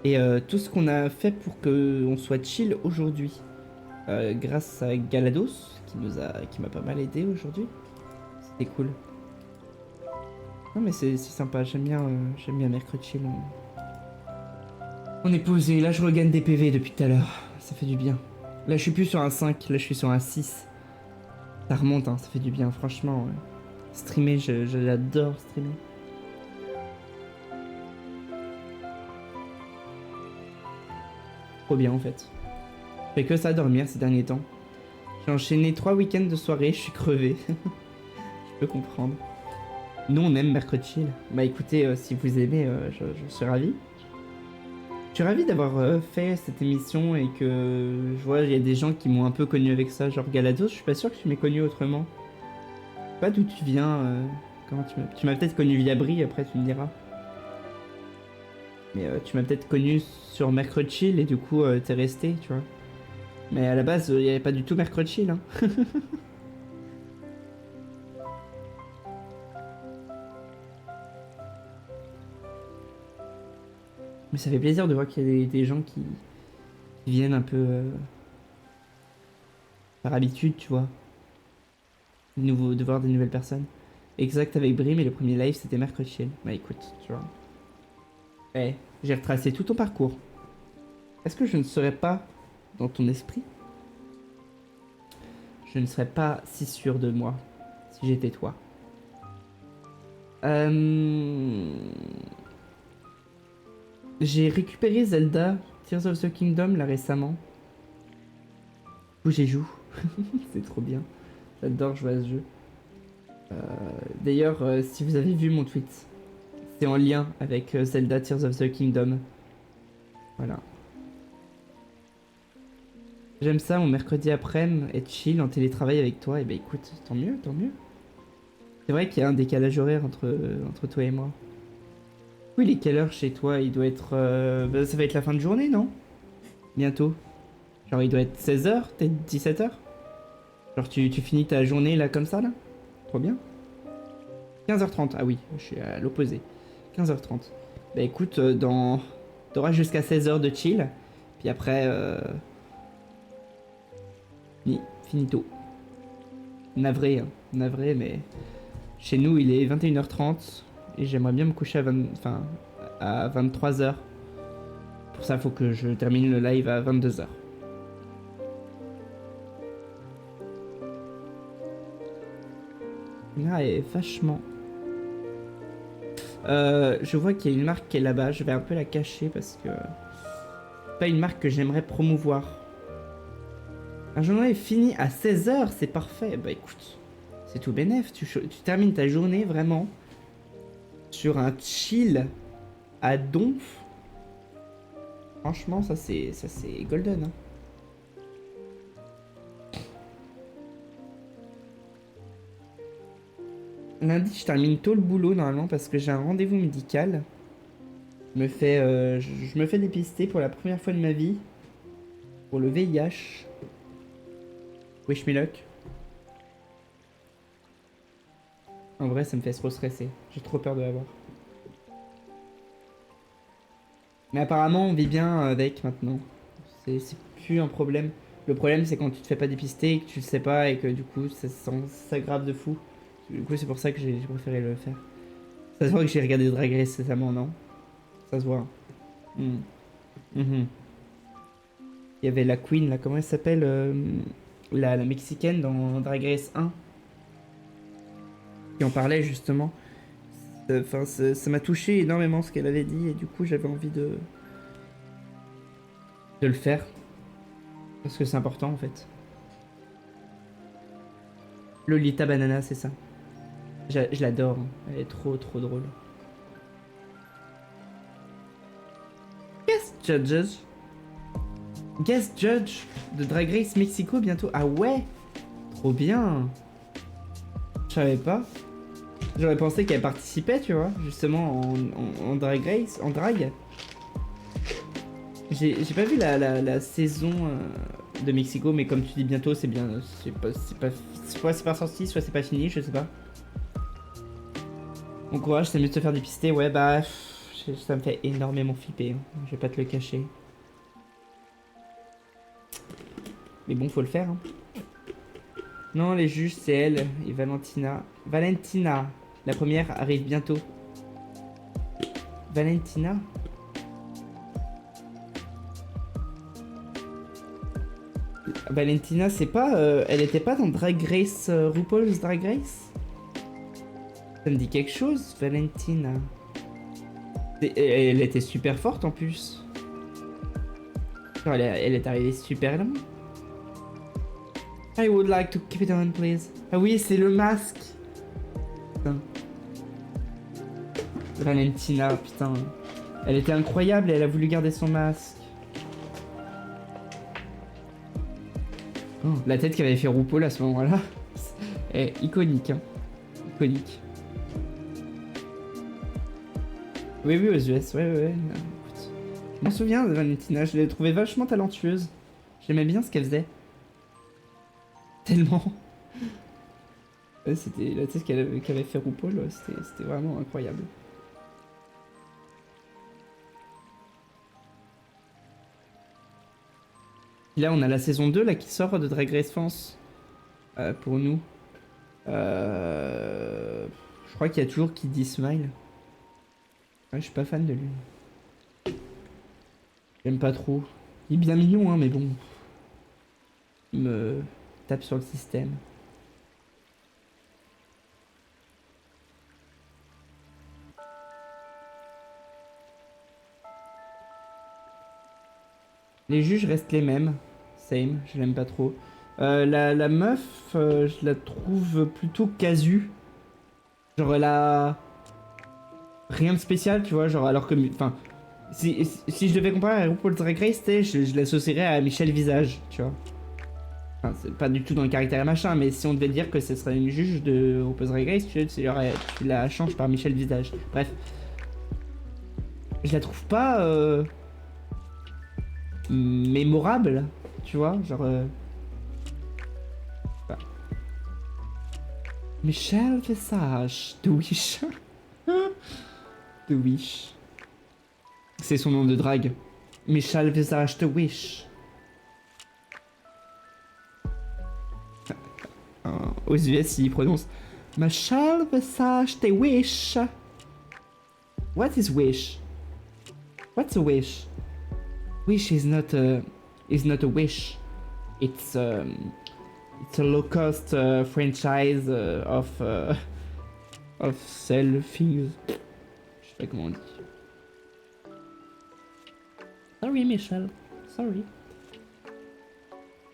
et tout ce qu'on a fait pour qu'on soit chill aujourd'hui, grâce à Galados qui m'a pas mal aidé aujourd'hui. C'était cool. Non mais c'est sympa, j'aime bien mercredi chill. On est posé, là je regagne des PV depuis tout à l'heure, ça fait du bien. Là je suis plus sur un 5, là je suis sur un 6. Ça remonte, hein, ça fait du bien, franchement. Streamer, j'adore streamer. Trop bien en fait. Je fais que ça dormir ces derniers temps. J'ai enchaîné 3 week-ends de soirée, je suis crevé. Je peux comprendre. Nous on aime mercredi chill. Bah écoutez, si vous aimez, je suis ravi. Je suis ravi d'avoir fait cette émission et que je vois il y a des gens qui m'ont un peu connu avec ça, genre Galados, je suis pas sûr que tu m'aies connu autrement. Je sais pas d'où tu viens, comment tu m'as peut-être connu via Brie, après tu me diras. Mais tu m'as peut-être connu sur Mercredi Chill et du coup t'es resté, tu vois. Mais à la base, il y avait pas du tout Mercredi Chill, hein. Mais ça fait plaisir de voir qu'il y a des gens qui viennent un peu par habitude, tu vois. De voir des nouvelles personnes. Exact avec Brie, mais le premier live c'était Mercredi Chill. Bah écoute, tu vois. Eh, j'ai retracé tout ton parcours. Est-ce que je ne serais pas dans ton esprit? Je ne serais pas si sûr de moi si j'étais toi. J'ai récupéré Zelda Tears of the Kingdom là récemment. Où j'y joue. C'est trop bien. J'adore jouer à ce jeu. D'ailleurs, si vous avez vu mon tweet, c'est en lien avec Zelda Tears of the Kingdom. Voilà. J'aime ça, mon mercredi après-midi, être chill en télétravail avec toi. Et bah écoute, tant mieux, tant mieux. C'est vrai qu'il y a un décalage horaire entre toi et moi. Oui, il est quelle heure chez toi? Il doit être... bah, ça va être la fin de journée, non? Bientôt. Genre il doit être 16 h, peut-être 17 h. Genre tu finis ta journée là comme ça, là? Trop bien. 15h30, ah oui, je suis à l'opposé. 15h30. Bah écoute, t'auras jusqu'à 16h de chill. Puis après, finito. Navré, hein. Navré, mais chez nous, il est 21h30 et j'aimerais bien me coucher à 23h. Pour ça, il faut que je termine le live à 22h. Là est vachement... je vois qu'il y a une marque qui est là-bas, je vais un peu la cacher parce que... C'est pas une marque que j'aimerais promouvoir. La journée est finie à 16h, c'est parfait. Bah écoute, c'est tout bénef, tu termines ta journée vraiment sur un chill à donf. Franchement, ça c'est golden. Hein. Lundi, je termine tôt le boulot normalement parce que j'ai un rendez-vous médical. Je me fais dépister pour la première fois de ma vie pour le VIH. Wish me luck. En vrai, ça me fait trop stresser. J'ai trop peur de l'avoir. Mais apparemment, on vit bien avec maintenant. C'est plus un problème. Le problème, c'est quand tu te fais pas dépister et que tu le sais pas et que du coup, ça s'aggrave de fou. Du coup, c'est pour ça que j'ai préféré le faire. Ça se voit que j'ai regardé Drag Race récemment, non? Ça se voit. Mm. Mhm. Il y avait la Queen, là, comment elle s'appelle la Mexicaine dans Drag Race 1 qui en parlait justement. Enfin, ça m'a touché énormément ce qu'elle avait dit et du coup j'avais envie de le faire parce que c'est important en fait. Lolita Banana, c'est ça. Je l'adore, hein. Elle est trop drôle. Guest Judges. Guest Judge de Drag Race Mexico bientôt. Ah ouais, trop bien. Je savais pas. J'aurais pensé qu'elle participait, tu vois, justement en Drag Race, en drag. J'ai pas vu la saison de Mexico, mais comme tu dis bientôt, c'est bien. Soit c'est pas sorti, soit c'est pas fini, je sais pas. Bon courage, c'est mieux de se faire dépister. Ouais, bah, ça me fait énormément flipper. Hein. Je vais pas te le cacher. Mais bon, faut le faire. Hein. Non, les juges, c'est elle et Valentina. Valentina, la première arrive bientôt. Valentina? Valentina, c'est pas... elle était pas dans Drag Race, RuPaul's Drag Race? Ça me dit quelque chose, Valentina. Elle était super forte en plus. Genre, elle est arrivée super loin. I would like to keep it on, please. Ah oui, c'est le masque. Putain. Valentina, putain. Elle était incroyable et elle a voulu garder son masque. Oh, la tête qu'avait fait RuPaul à ce moment-là est iconique. Hein. Iconique. Oui, oui, aux US, ouais. Je m'en souviens de Valentina, je l'ai trouvée vachement talentueuse. J'aimais bien ce qu'elle faisait. Tellement. Ouais, c'était la tête qu'avait fait RuPaul, c'était vraiment incroyable. Et là, on a la saison 2 là, qui sort de Drag Race France pour nous. Je crois qu'il y a toujours Kiddy Smile. Ouais, je suis pas fan de lui. J'aime pas trop. Il est bien mignon, hein, mais bon. Il me tape sur le système. Les juges restent les mêmes. Same, je l'aime pas trop. La meuf, je la trouve plutôt casu. Genre, elle a rien de spécial, tu vois. Genre, alors que. Enfin, si je devais comparer à RuPaul's Drag Race, je l'associerais à Michel Visage, tu vois. Enfin, c'est pas du tout dans le caractère et machin, mais si on devait dire que ce serait une juge de RuPaul's Drag Race, tu la changes par Michel Visage. Bref. Je la trouve pas. Mémorable, tu vois, genre... Michel Visage de Wish. De Wish. C'est son nom de drague. Michel Visage de Wish. Aux US, il prononce Michel Visage de Wish. What is wish? What's a wish? Wish is not a wish. It's a low cost franchise of sell things. Je sais pas comment on dit. Sorry Michel, sorry.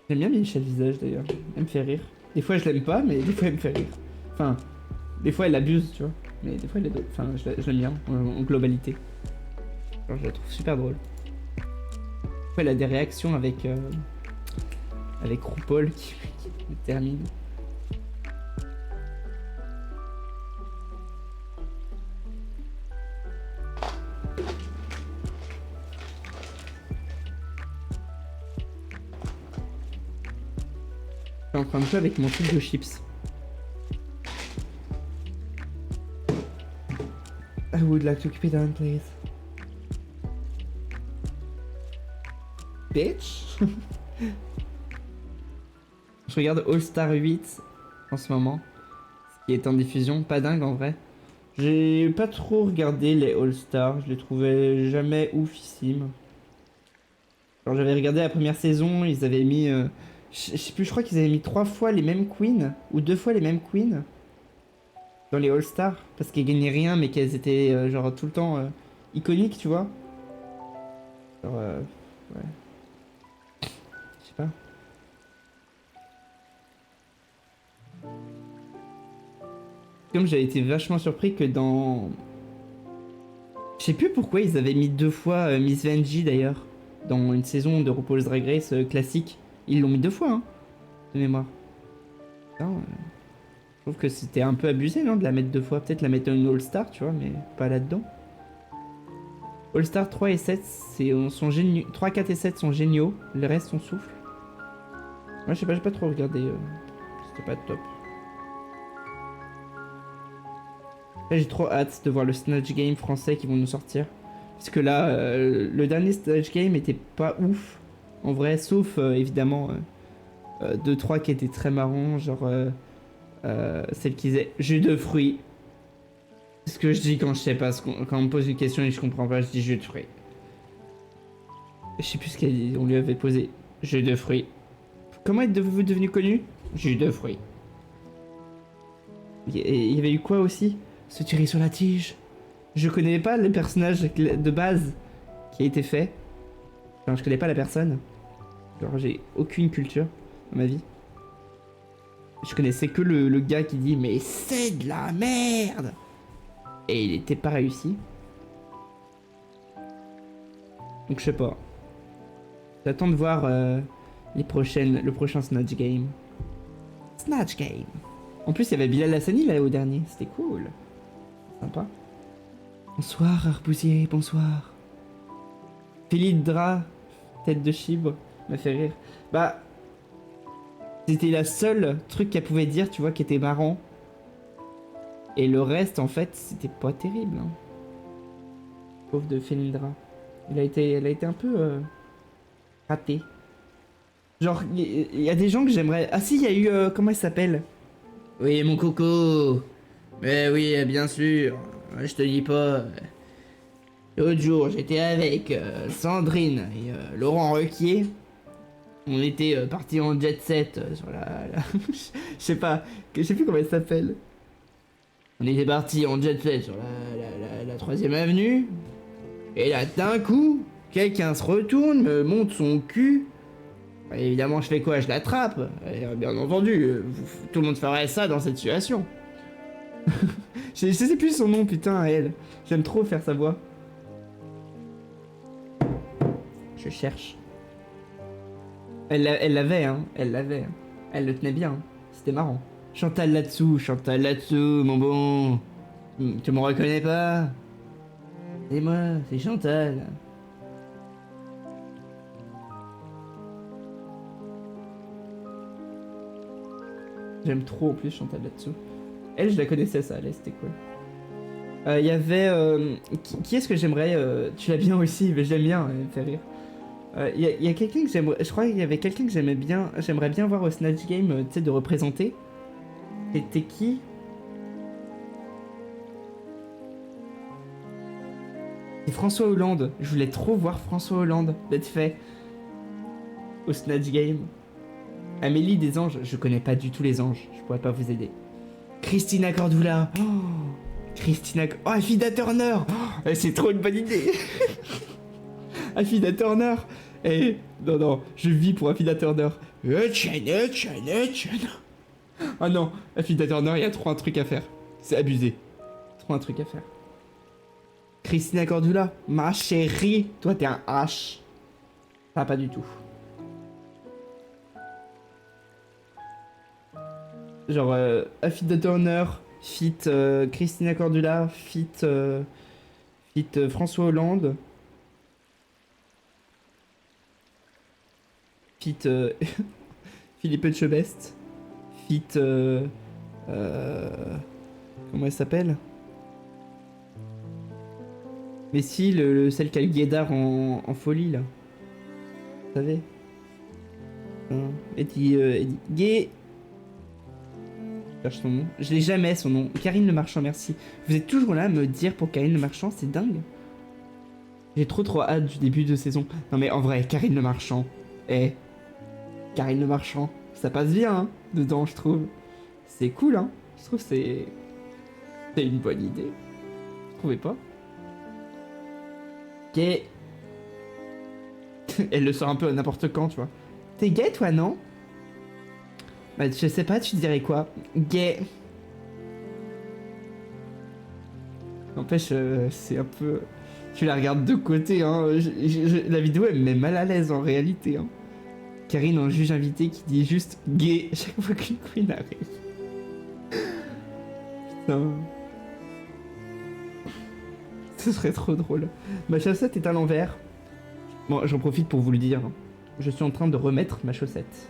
J'aime bien Michel Visage d'ailleurs, elle me fait rire. Des fois je l'aime pas, mais des fois elle me fait rire. Enfin, des fois elle abuse, tu vois. Mais des fois elle est... Enfin, je l'aime bien en globalité. Genre, je la trouve super drôle. Des fois elle a des réactions avec RuPaul qui me termine. Je suis en train de jouer avec mon truc de chips. I would like to keep it on, please. Bitch. Je regarde All Star 8 en ce moment, ce qui est en diffusion, pas dingue en vrai. J'ai pas trop regardé les All Stars, je les trouvais jamais oufissimes. Alors j'avais regardé la première saison, ils avaient mis... je sais plus, je crois qu'ils avaient mis 3 fois les mêmes queens, ou 2 fois les mêmes queens, dans les All Stars, parce qu'elles gagnaient rien, mais qu'elles étaient genre tout le temps iconiques, tu vois. Genre, ouais. Je sais pas. Comme j'avais été vachement surpris que dans... Je sais plus pourquoi ils avaient mis 2 fois Miss Vanjie d'ailleurs, dans une saison de RuPaul's Drag Race classique. Ils l'ont mis 2 fois, hein, de mémoire. Putain, je trouve que c'était un peu abusé, non, de la mettre 2 fois. Peut-être la mettre dans une All-Star, tu vois, mais pas là-dedans. All-Star 3 et 7 sont géniaux. 3, 4 et 7 sont géniaux, le reste on souffle. Moi je sais pas, j'ai pas trop regardé. C'était pas top. Là j'ai trop hâte de voir le Snatch Game français qui vont nous sortir. Parce que là, le dernier Snatch Game était pas ouf. En vrai, sauf évidemment 2-3 qui étaient très marrants. Genre celle qui disait jus de fruits. C'est ce que je dis quand je sais pas, quand on me pose une question et je comprends pas, je dis jus de fruits. Je sais plus ce qu'elle dit, on lui avait posé jus de fruits. Comment êtes-vous devenu connu? Jus de fruits. Il y avait eu quoi aussi? Se tirer sur la tige. Je connais pas le personnage de base qui a été fait. Enfin, je connais pas la personne. Genre, j'ai aucune culture dans ma vie. Je connaissais que le gars qui dit mais c'est de la merde. Et il était pas réussi. Donc je sais pas. J'attends de voir le prochain Snatch Game. Snatch Game. En plus il y avait Bilal Hassani là au dernier. C'était cool. Sympa. Bonsoir Arbousier, bonsoir. Philidra, tête de chibre, m'a fait rire. Bah, c'était la seule truc qu'elle pouvait dire, tu vois, qui était marrant. Et le reste, en fait, c'était pas terrible. Hein. Pauvre de Philindra. Elle a été un peu ratée. Genre, il y a des gens que j'aimerais... Ah si, il y a eu... comment elle s'appelle? Oui, mon coco. Mais oui, bien sûr. Je te dis pas... L'autre jour, j'étais avec Sandrine et Laurent Requier. On était partis en jet set sur je sais pas, je sais plus comment elle s'appelle. On était partis en jet set sur la 3ème avenue. Et là, d'un coup, quelqu'un se retourne, me monte son cul. Et évidemment, je fais quoi? Je l'attrape. Bien entendu, tout le monde ferait ça dans cette situation. Je sais plus son nom, putain, à elle. J'aime trop faire sa voix. Je cherche. Elle l'avait, hein. Elle l'avait. Hein. Elle le tenait bien. Hein. C'était marrant. Chantal là-dessous, mon bon. Tu me reconnais pas? C'est moi, c'est Chantal. J'aime trop en plus Chantal là-dessous. Elle, je la connaissais, ça, elle, c'était cool. Il y avait... qui est-ce que j'aimerais... tu l'as bien aussi, mais je l'aime bien, elle me fait rire. Il y a quelqu'un que j'aimerais... Je crois qu'il y avait quelqu'un que j'aimerais bien voir au Snatch Game, tu sais, de représenter. C'était qui? C'est François Hollande. Je voulais trop voir François Hollande, d'être fait. Au Snatch Game. Amélie des Anges, je connais pas du tout les anges, je pourrais pas vous aider. Christina Cordula. Oh, Oh, Affida Turner. Oh, c'est trop une bonne idée. Affida Turner. Eh, non, je vis pour Affida Turner. Oh non, Affida Turner, il y a trop un truc à faire. C'est abusé. Trop un truc à faire. Christina Cordula, ma chérie, toi t'es un H. Ah, pas du tout. Genre, Affida Turner, fit Christina Cordula, fit François Hollande, fit Philippe Etchebest, fit comment elle s'appelle? Mais si, celle qui a le guédard en folie, là. Vous savez? Eddie Gay. Je cherche son nom. Je l'ai jamais, son nom. Karine Le Marchand, merci. Vous êtes toujours là à me dire pour Karine Le Marchand, c'est dingue. J'ai trop hâte du début de saison. Non mais en vrai, Karine Le Marchand. Eh. Karine Le Marchand. Ça passe bien, hein, dedans, je trouve. C'est cool, hein. Je trouve c'est une bonne idée. Vous trouvez pas? Gay. Elle le sort un peu à n'importe quand, tu vois. T'es gay, toi, non? Bah, je sais pas, tu dirais quoi? Gay. N'empêche, c'est un peu... Tu la regardes de côté, hein. La vidéo, elle me met mal à l'aise, en réalité, hein. Karine, en juge invité, qui dit juste gay chaque fois qu'une queen arrive. Putain. Ce serait trop drôle. Ma chaussette est à l'envers. Bon, j'en profite pour vous le dire. Je suis en train de remettre ma chaussette.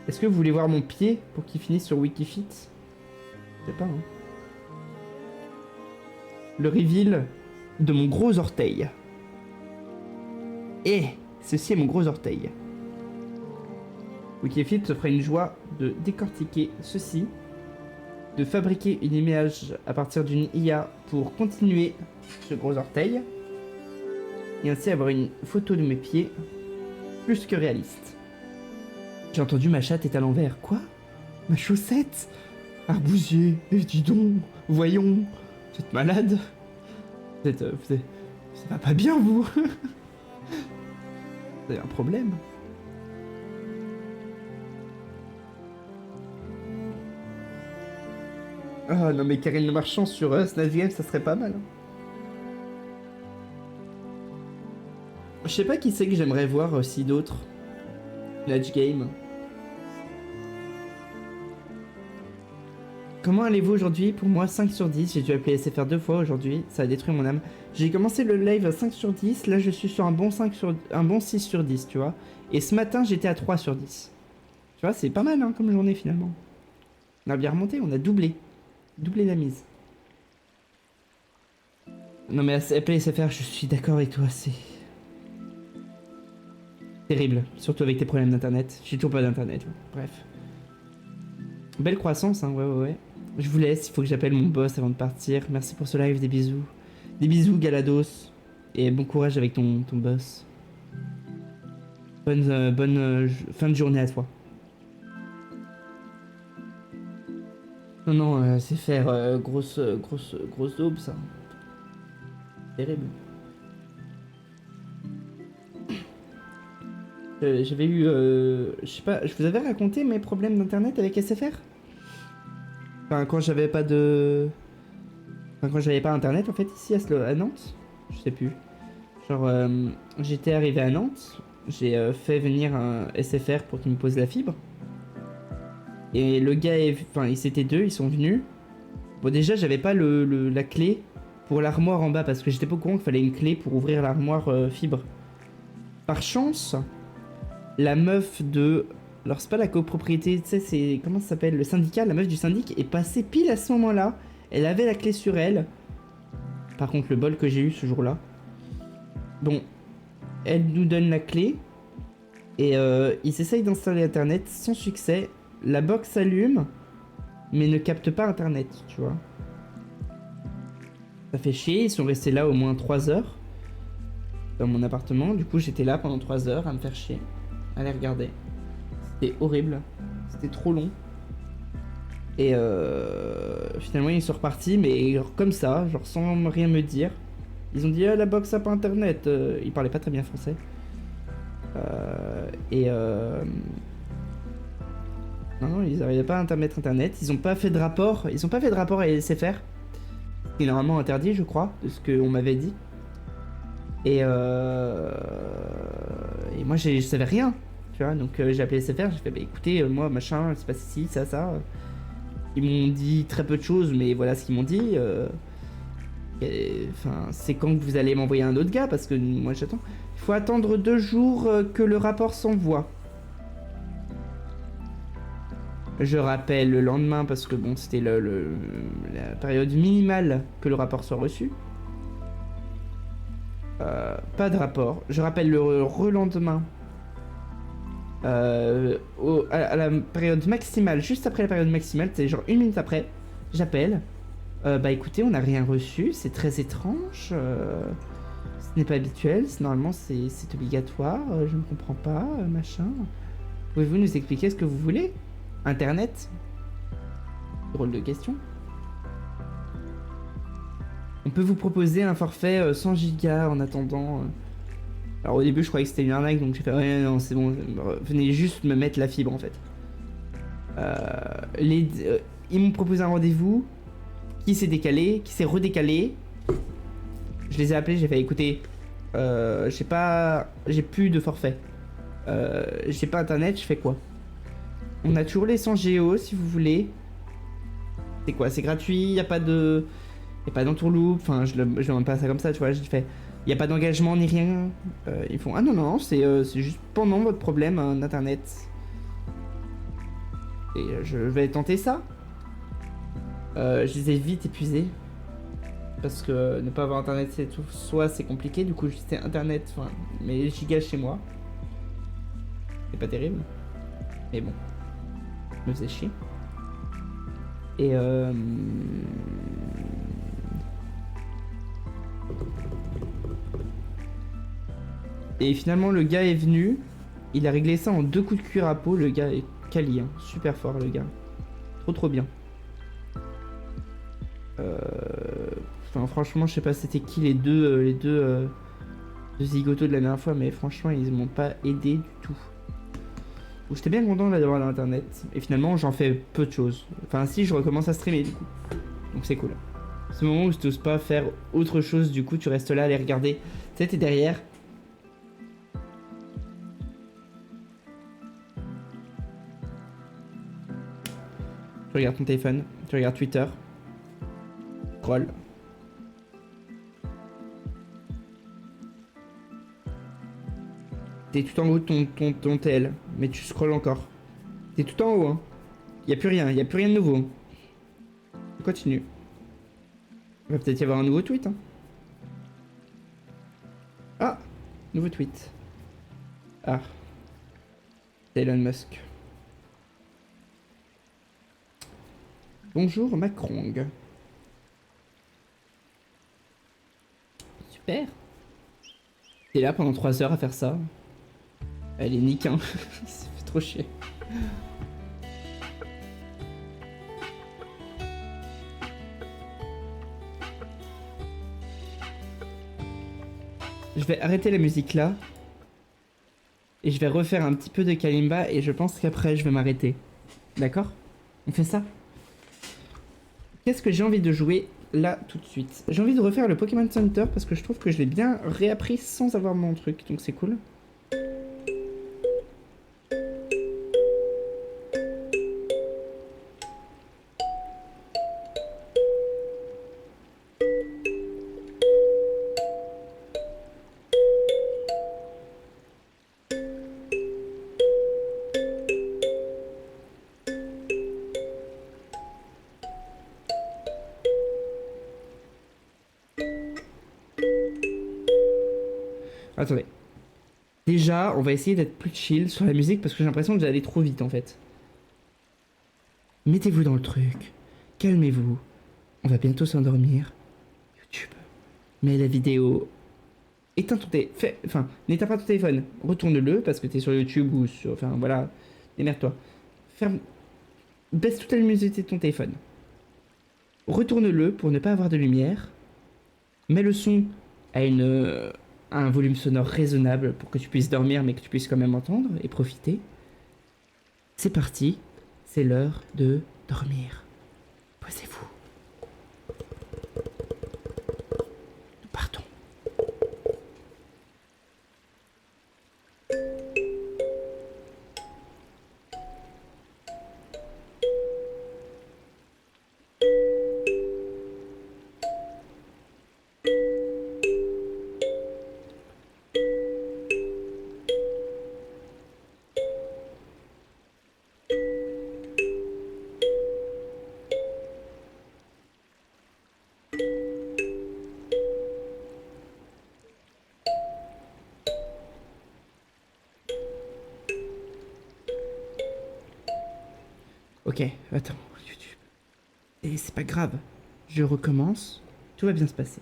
Est-ce que vous voulez voir mon pied pour qu'il finisse sur Wikifit? Je sais pas, hein. Le reveal de mon gros orteil. Et ceci est mon gros orteil. Wikifit se ferait une joie de décortiquer ceci, de fabriquer une image à partir d'une IA pour continuer ce gros orteil, et ainsi avoir une photo de mes pieds plus que réaliste. J'ai entendu ma chatte est à l'envers. Quoi? Ma chaussette? Arbousier, dis donc, voyons, vous êtes malade? Ça va pas bien, vous? Vous avez un problème? Ah non mais Karine Le Marchand sur Snatch Game, ça serait pas mal. Hein. Je sais pas qui c'est que j'aimerais voir aussi d'autres. Snatch Game. Comment allez-vous aujourd'hui? Pour moi 5 sur 10, j'ai dû appeler SFR 2 fois aujourd'hui, ça a détruit mon âme. J'ai commencé le live à 5 sur 10, là je suis sur un bon 6 sur 10, tu vois. Et ce matin j'étais à 3 sur 10. Tu vois, c'est pas mal hein, comme journée finalement. On a bien remonté, on a doublé. Doublé la mise. Non mais appeler SFR, je suis d'accord avec toi, c'est... terrible, surtout avec tes problèmes d'internet. J'ai toujours pas d'internet, bref. Belle croissance, hein, ouais. Je vous laisse, il faut que j'appelle mon boss avant de partir. Merci pour ce live, des bisous. Des bisous, Galados. Et bon courage avec ton boss. Bonne fin de journée à toi. Non, c'est faire grosse daube, ça. Terrible. J'avais eu... je sais pas, je vous avais raconté mes problèmes d'internet avec SFR? Enfin, quand j'avais pas de... Enfin, quand j'avais pas internet, en fait, ici, à Nantes. Je sais plus. Genre, j'étais arrivé à Nantes. J'ai fait venir un SFR pour qu'il me pose la fibre. Et le gars, enfin, ils étaient deux, ils sont venus. Bon, déjà, j'avais pas la clé pour l'armoire en bas, parce que j'étais pas au courant qu'il fallait une clé pour ouvrir l'armoire fibre. Par chance... La meuf de Alors c'est pas la copropriété, tu sais, c'est... Comment ça s'appelle? Le syndicat, la meuf du syndic est passée pile à ce moment-là. Elle avait la clé sur elle. Par contre, le bol que j'ai eu ce jour-là. Bon, elle nous donne la clé. Et ils essayent d'installer Internet sans succès. La box s'allume, mais ne capte pas Internet, tu vois. Ça fait chier, ils sont restés là au moins 3 heures. Dans mon appartement. Du coup, j'étais là pendant 3 heures à me faire chier. À les regarder. C'était horrible. C'était trop long. Et finalement, ils sont repartis, mais genre comme ça, genre sans rien me dire. Ils ont dit, ah, la box a pas internet. Ils parlaient pas très bien français. Et non, ils arrivaient pas à mettre internet. Ils ont pas fait de rapport. Ils ont pas fait de rapport à SFR. Ce qui est normalement interdit, je crois, de ce qu'on m'avait dit. Et moi, je savais rien. Tu vois, donc j'ai appelé SFR. J'ai fait, bah écoutez, moi, machin, c'est passé ci, ça. Ils m'ont dit très peu de choses, mais voilà ce qu'ils m'ont dit. Enfin, c'est quand que vous allez m'envoyer un autre gars, parce que moi j'attends. Il faut attendre 2 jours que le rapport s'envoie. Je rappelle le lendemain, parce que bon, c'était la période minimale que le rapport soit reçu. Pas de rapport. Je rappelle le relendemain. À la période maximale, juste après la période maximale, c'est genre 1 minute après, j'appelle. Bah écoutez, on n'a rien reçu, c'est très étrange. Ce n'est pas habituel, normalement c'est obligatoire, je ne comprends pas, machin. Pouvez-vous nous expliquer ce que vous voulez? Internet? Drôle de question. On peut vous proposer un forfait 100 gigas en attendant. Alors au début je croyais que c'était une arnaque, donc j'ai fait ouais non c'est bon, venez juste me mettre la fibre en fait. Ils m'ont proposé un rendez-vous qui s'est décalé, qui s'est redécalé. Je les ai appelés, j'ai fait écoutez, j'ai plus de forfait. J'ai pas internet, je fais quoi? On a toujours les 100 Go si vous voulez. C'est quoi? C'est gratuit, y a pas d'entourloupe, enfin je demande pas ça comme ça, tu vois, je fais y a pas d'engagement ni rien. Ils font ah non, c'est juste pendant votre problème d'internet. Et je vais tenter ça. Je les ai vite épuisés. Parce que ne pas avoir internet, c'est tout. Soit c'est compliqué, du coup c'était internet, enfin, mes gigas chez moi. C'est pas terrible. Mais bon. Je me faisais chier. Et Et finalement le gars est venu. Il a réglé ça en 2 coups de cuir à peau. Le gars est quali, hein. Super fort le gars. Trop bien. Enfin, franchement, je sais pas c'était qui les deux zigotos de la dernière fois, mais franchement, ils m'ont pas aidé du tout. Donc, j'étais bien content d'avoir l'internet. Et finalement, j'en fais peu de choses. Enfin, si, je recommence à streamer du coup. Donc, c'est cool. Ce moment où tu n'oses pas faire autre chose, du coup, tu restes là à les regarder. Tu sais, t'es derrière. Tu regardes ton téléphone, tu regardes Twitter. Scroll. T'es tout en haut de ton TL, mais tu scrolles encore. T'es tout en haut, hein. Y'a plus rien de nouveau. Continue. Il va peut-être y avoir un nouveau tweet, hein. Ah, nouveau tweet. Ah. Elon Musk. Bonjour Macron. Super. T'es là pendant 3 heures à faire ça. Elle est nique, hein. Ça fait trop chier. Je vais arrêter la musique là. Et je vais refaire un petit peu de Kalimba et je pense qu'après je vais m'arrêter. D'accord? On fait ça? Qu'est-ce que j'ai envie de jouer là tout de suite? J'ai envie de refaire le Pokémon Center parce que je trouve que je l'ai bien réappris sans avoir mon truc, donc c'est cool. Attendez. Déjà, on va essayer d'être plus chill sur la musique parce que j'ai l'impression que j'allais trop vite en fait. Mettez-vous dans le truc. Calmez-vous. On va bientôt s'endormir. YouTube. Mets la vidéo. Éteins ton téléphone. Enfin, n'éteins pas ton téléphone. Retourne-le parce que t'es sur YouTube ou sur. Enfin, voilà. Démerde-toi. Ferme. Baisse toute la luminosité de ton téléphone. Retourne-le pour ne pas avoir de lumière. Mets le son à un volume sonore raisonnable pour que tu puisses dormir mais que tu puisses quand même entendre et profiter. C'est parti. C'est l'heure de dormir. Posez-vous. Nous partons. Ok, attends. YouTube. Et c'est pas grave. Je recommence. Tout va bien se passer.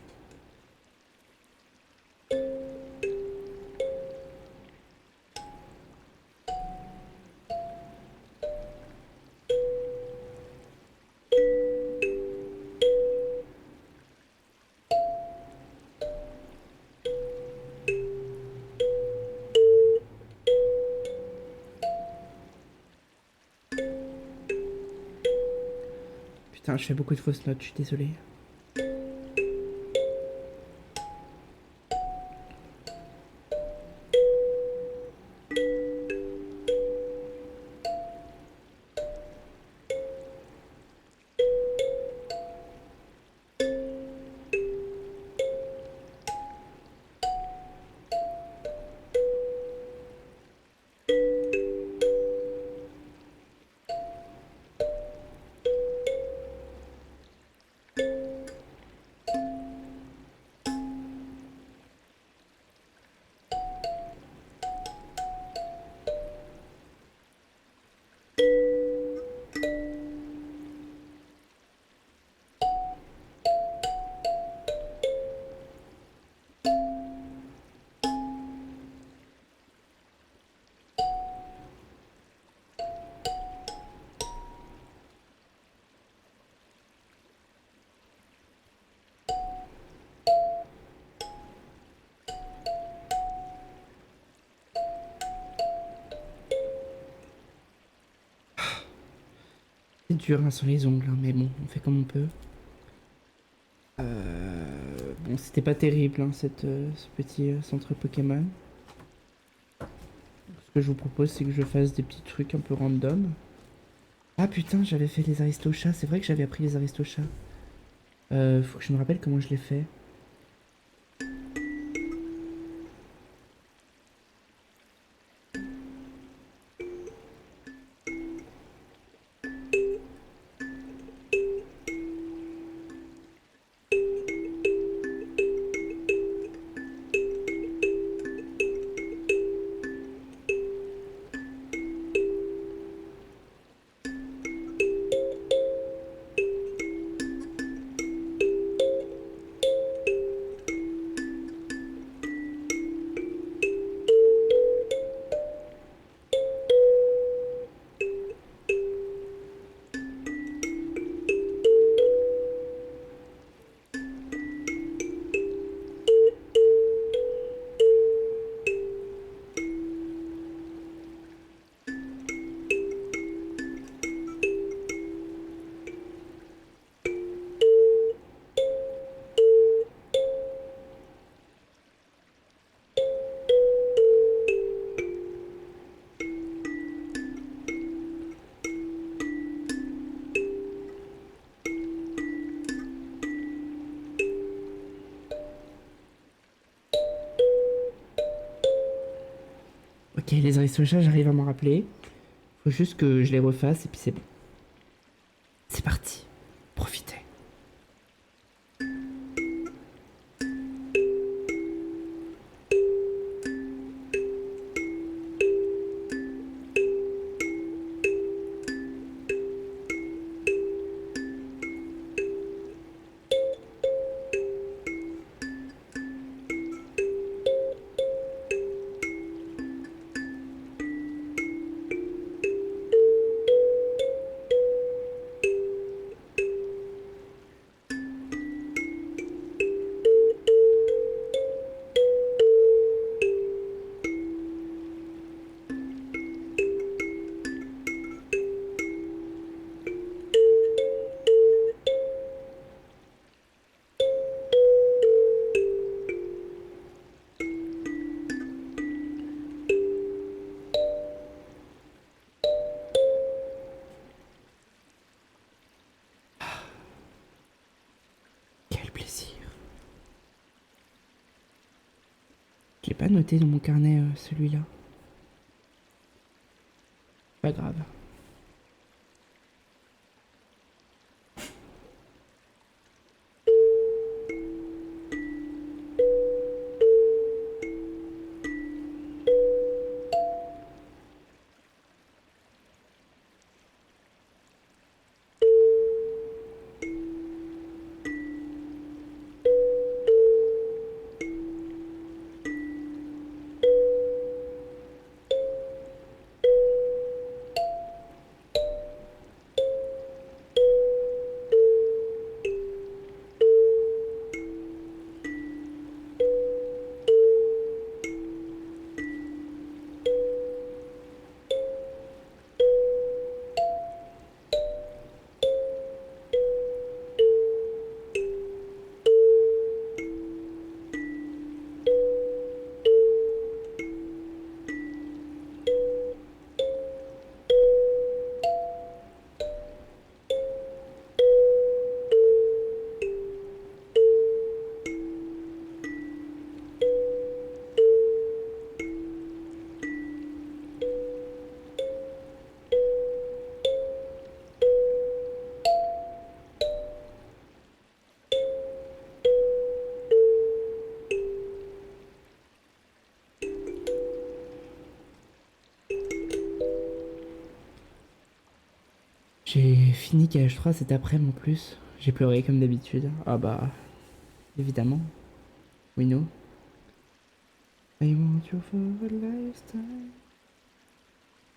Putain, je fais beaucoup de fausses notes, je suis désolé. C'est dur hein, sans les ongles, hein, mais bon, on fait comme on peut. Bon, c'était pas terrible hein, ce petit centre Pokémon. Ce que je vous propose, c'est que je fasse des petits trucs un peu random. Ah putain, j'avais fait les aristochats. C'est vrai que j'avais appris les aristochats. Faut que je me rappelle comment je l'ai fait. Ok, les aristochats, j'arrive à m'en rappeler. Faut juste que je les refasse et puis c'est bon. C'est parti. Profitez. J'ai pas noté dans mon carnet celui-là. Pas grave. J'ai fini KH3 cet après-midi en plus. J'ai pleuré comme d'habitude. Ah bah, évidemment. We know. I want you for a lifetime.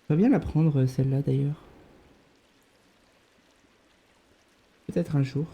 On va bien la prendre celle-là d'ailleurs. Peut-être un jour.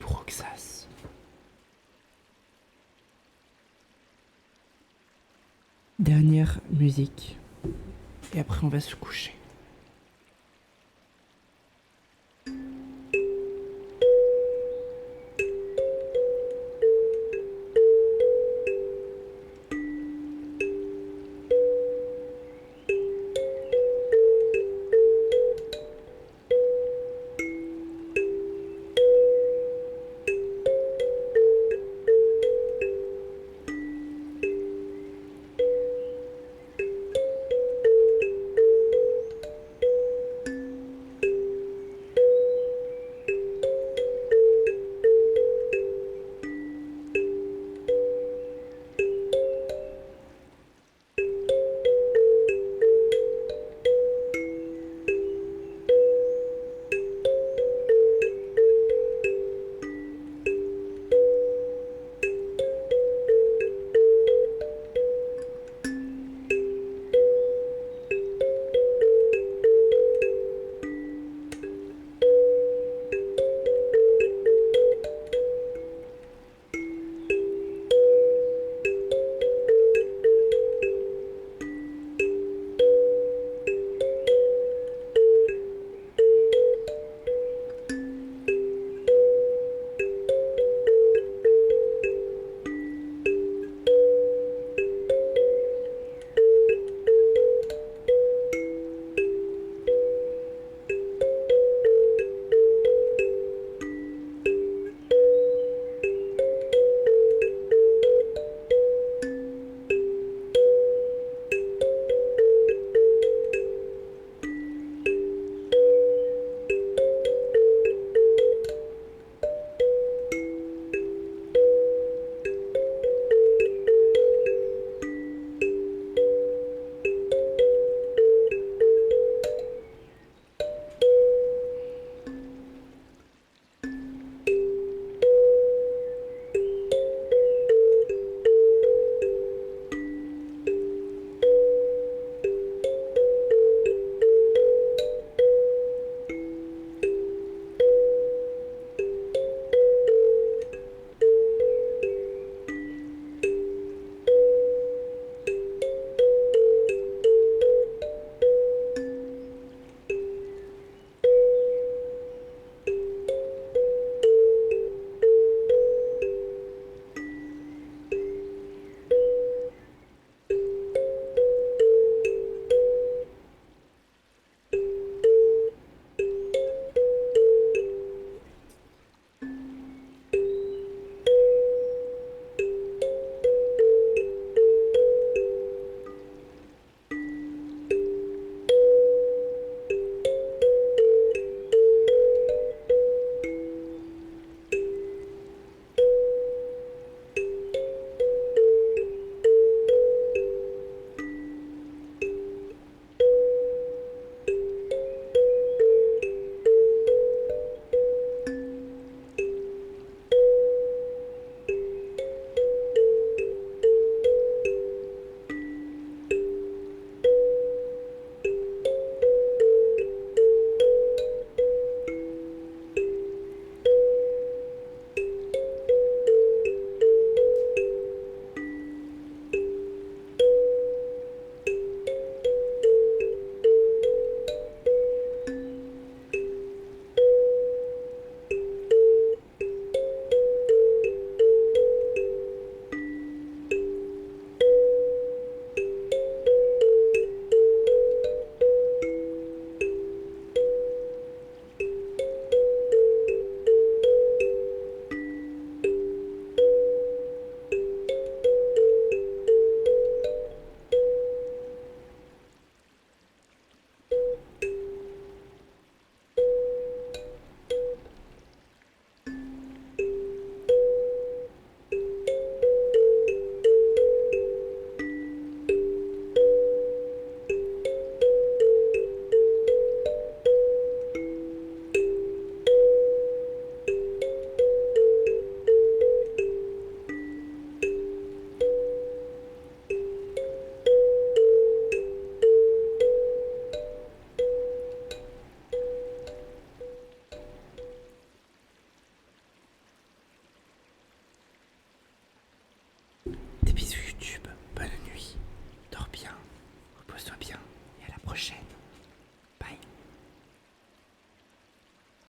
Roxas. Dernière musique. Et après on va se coucher.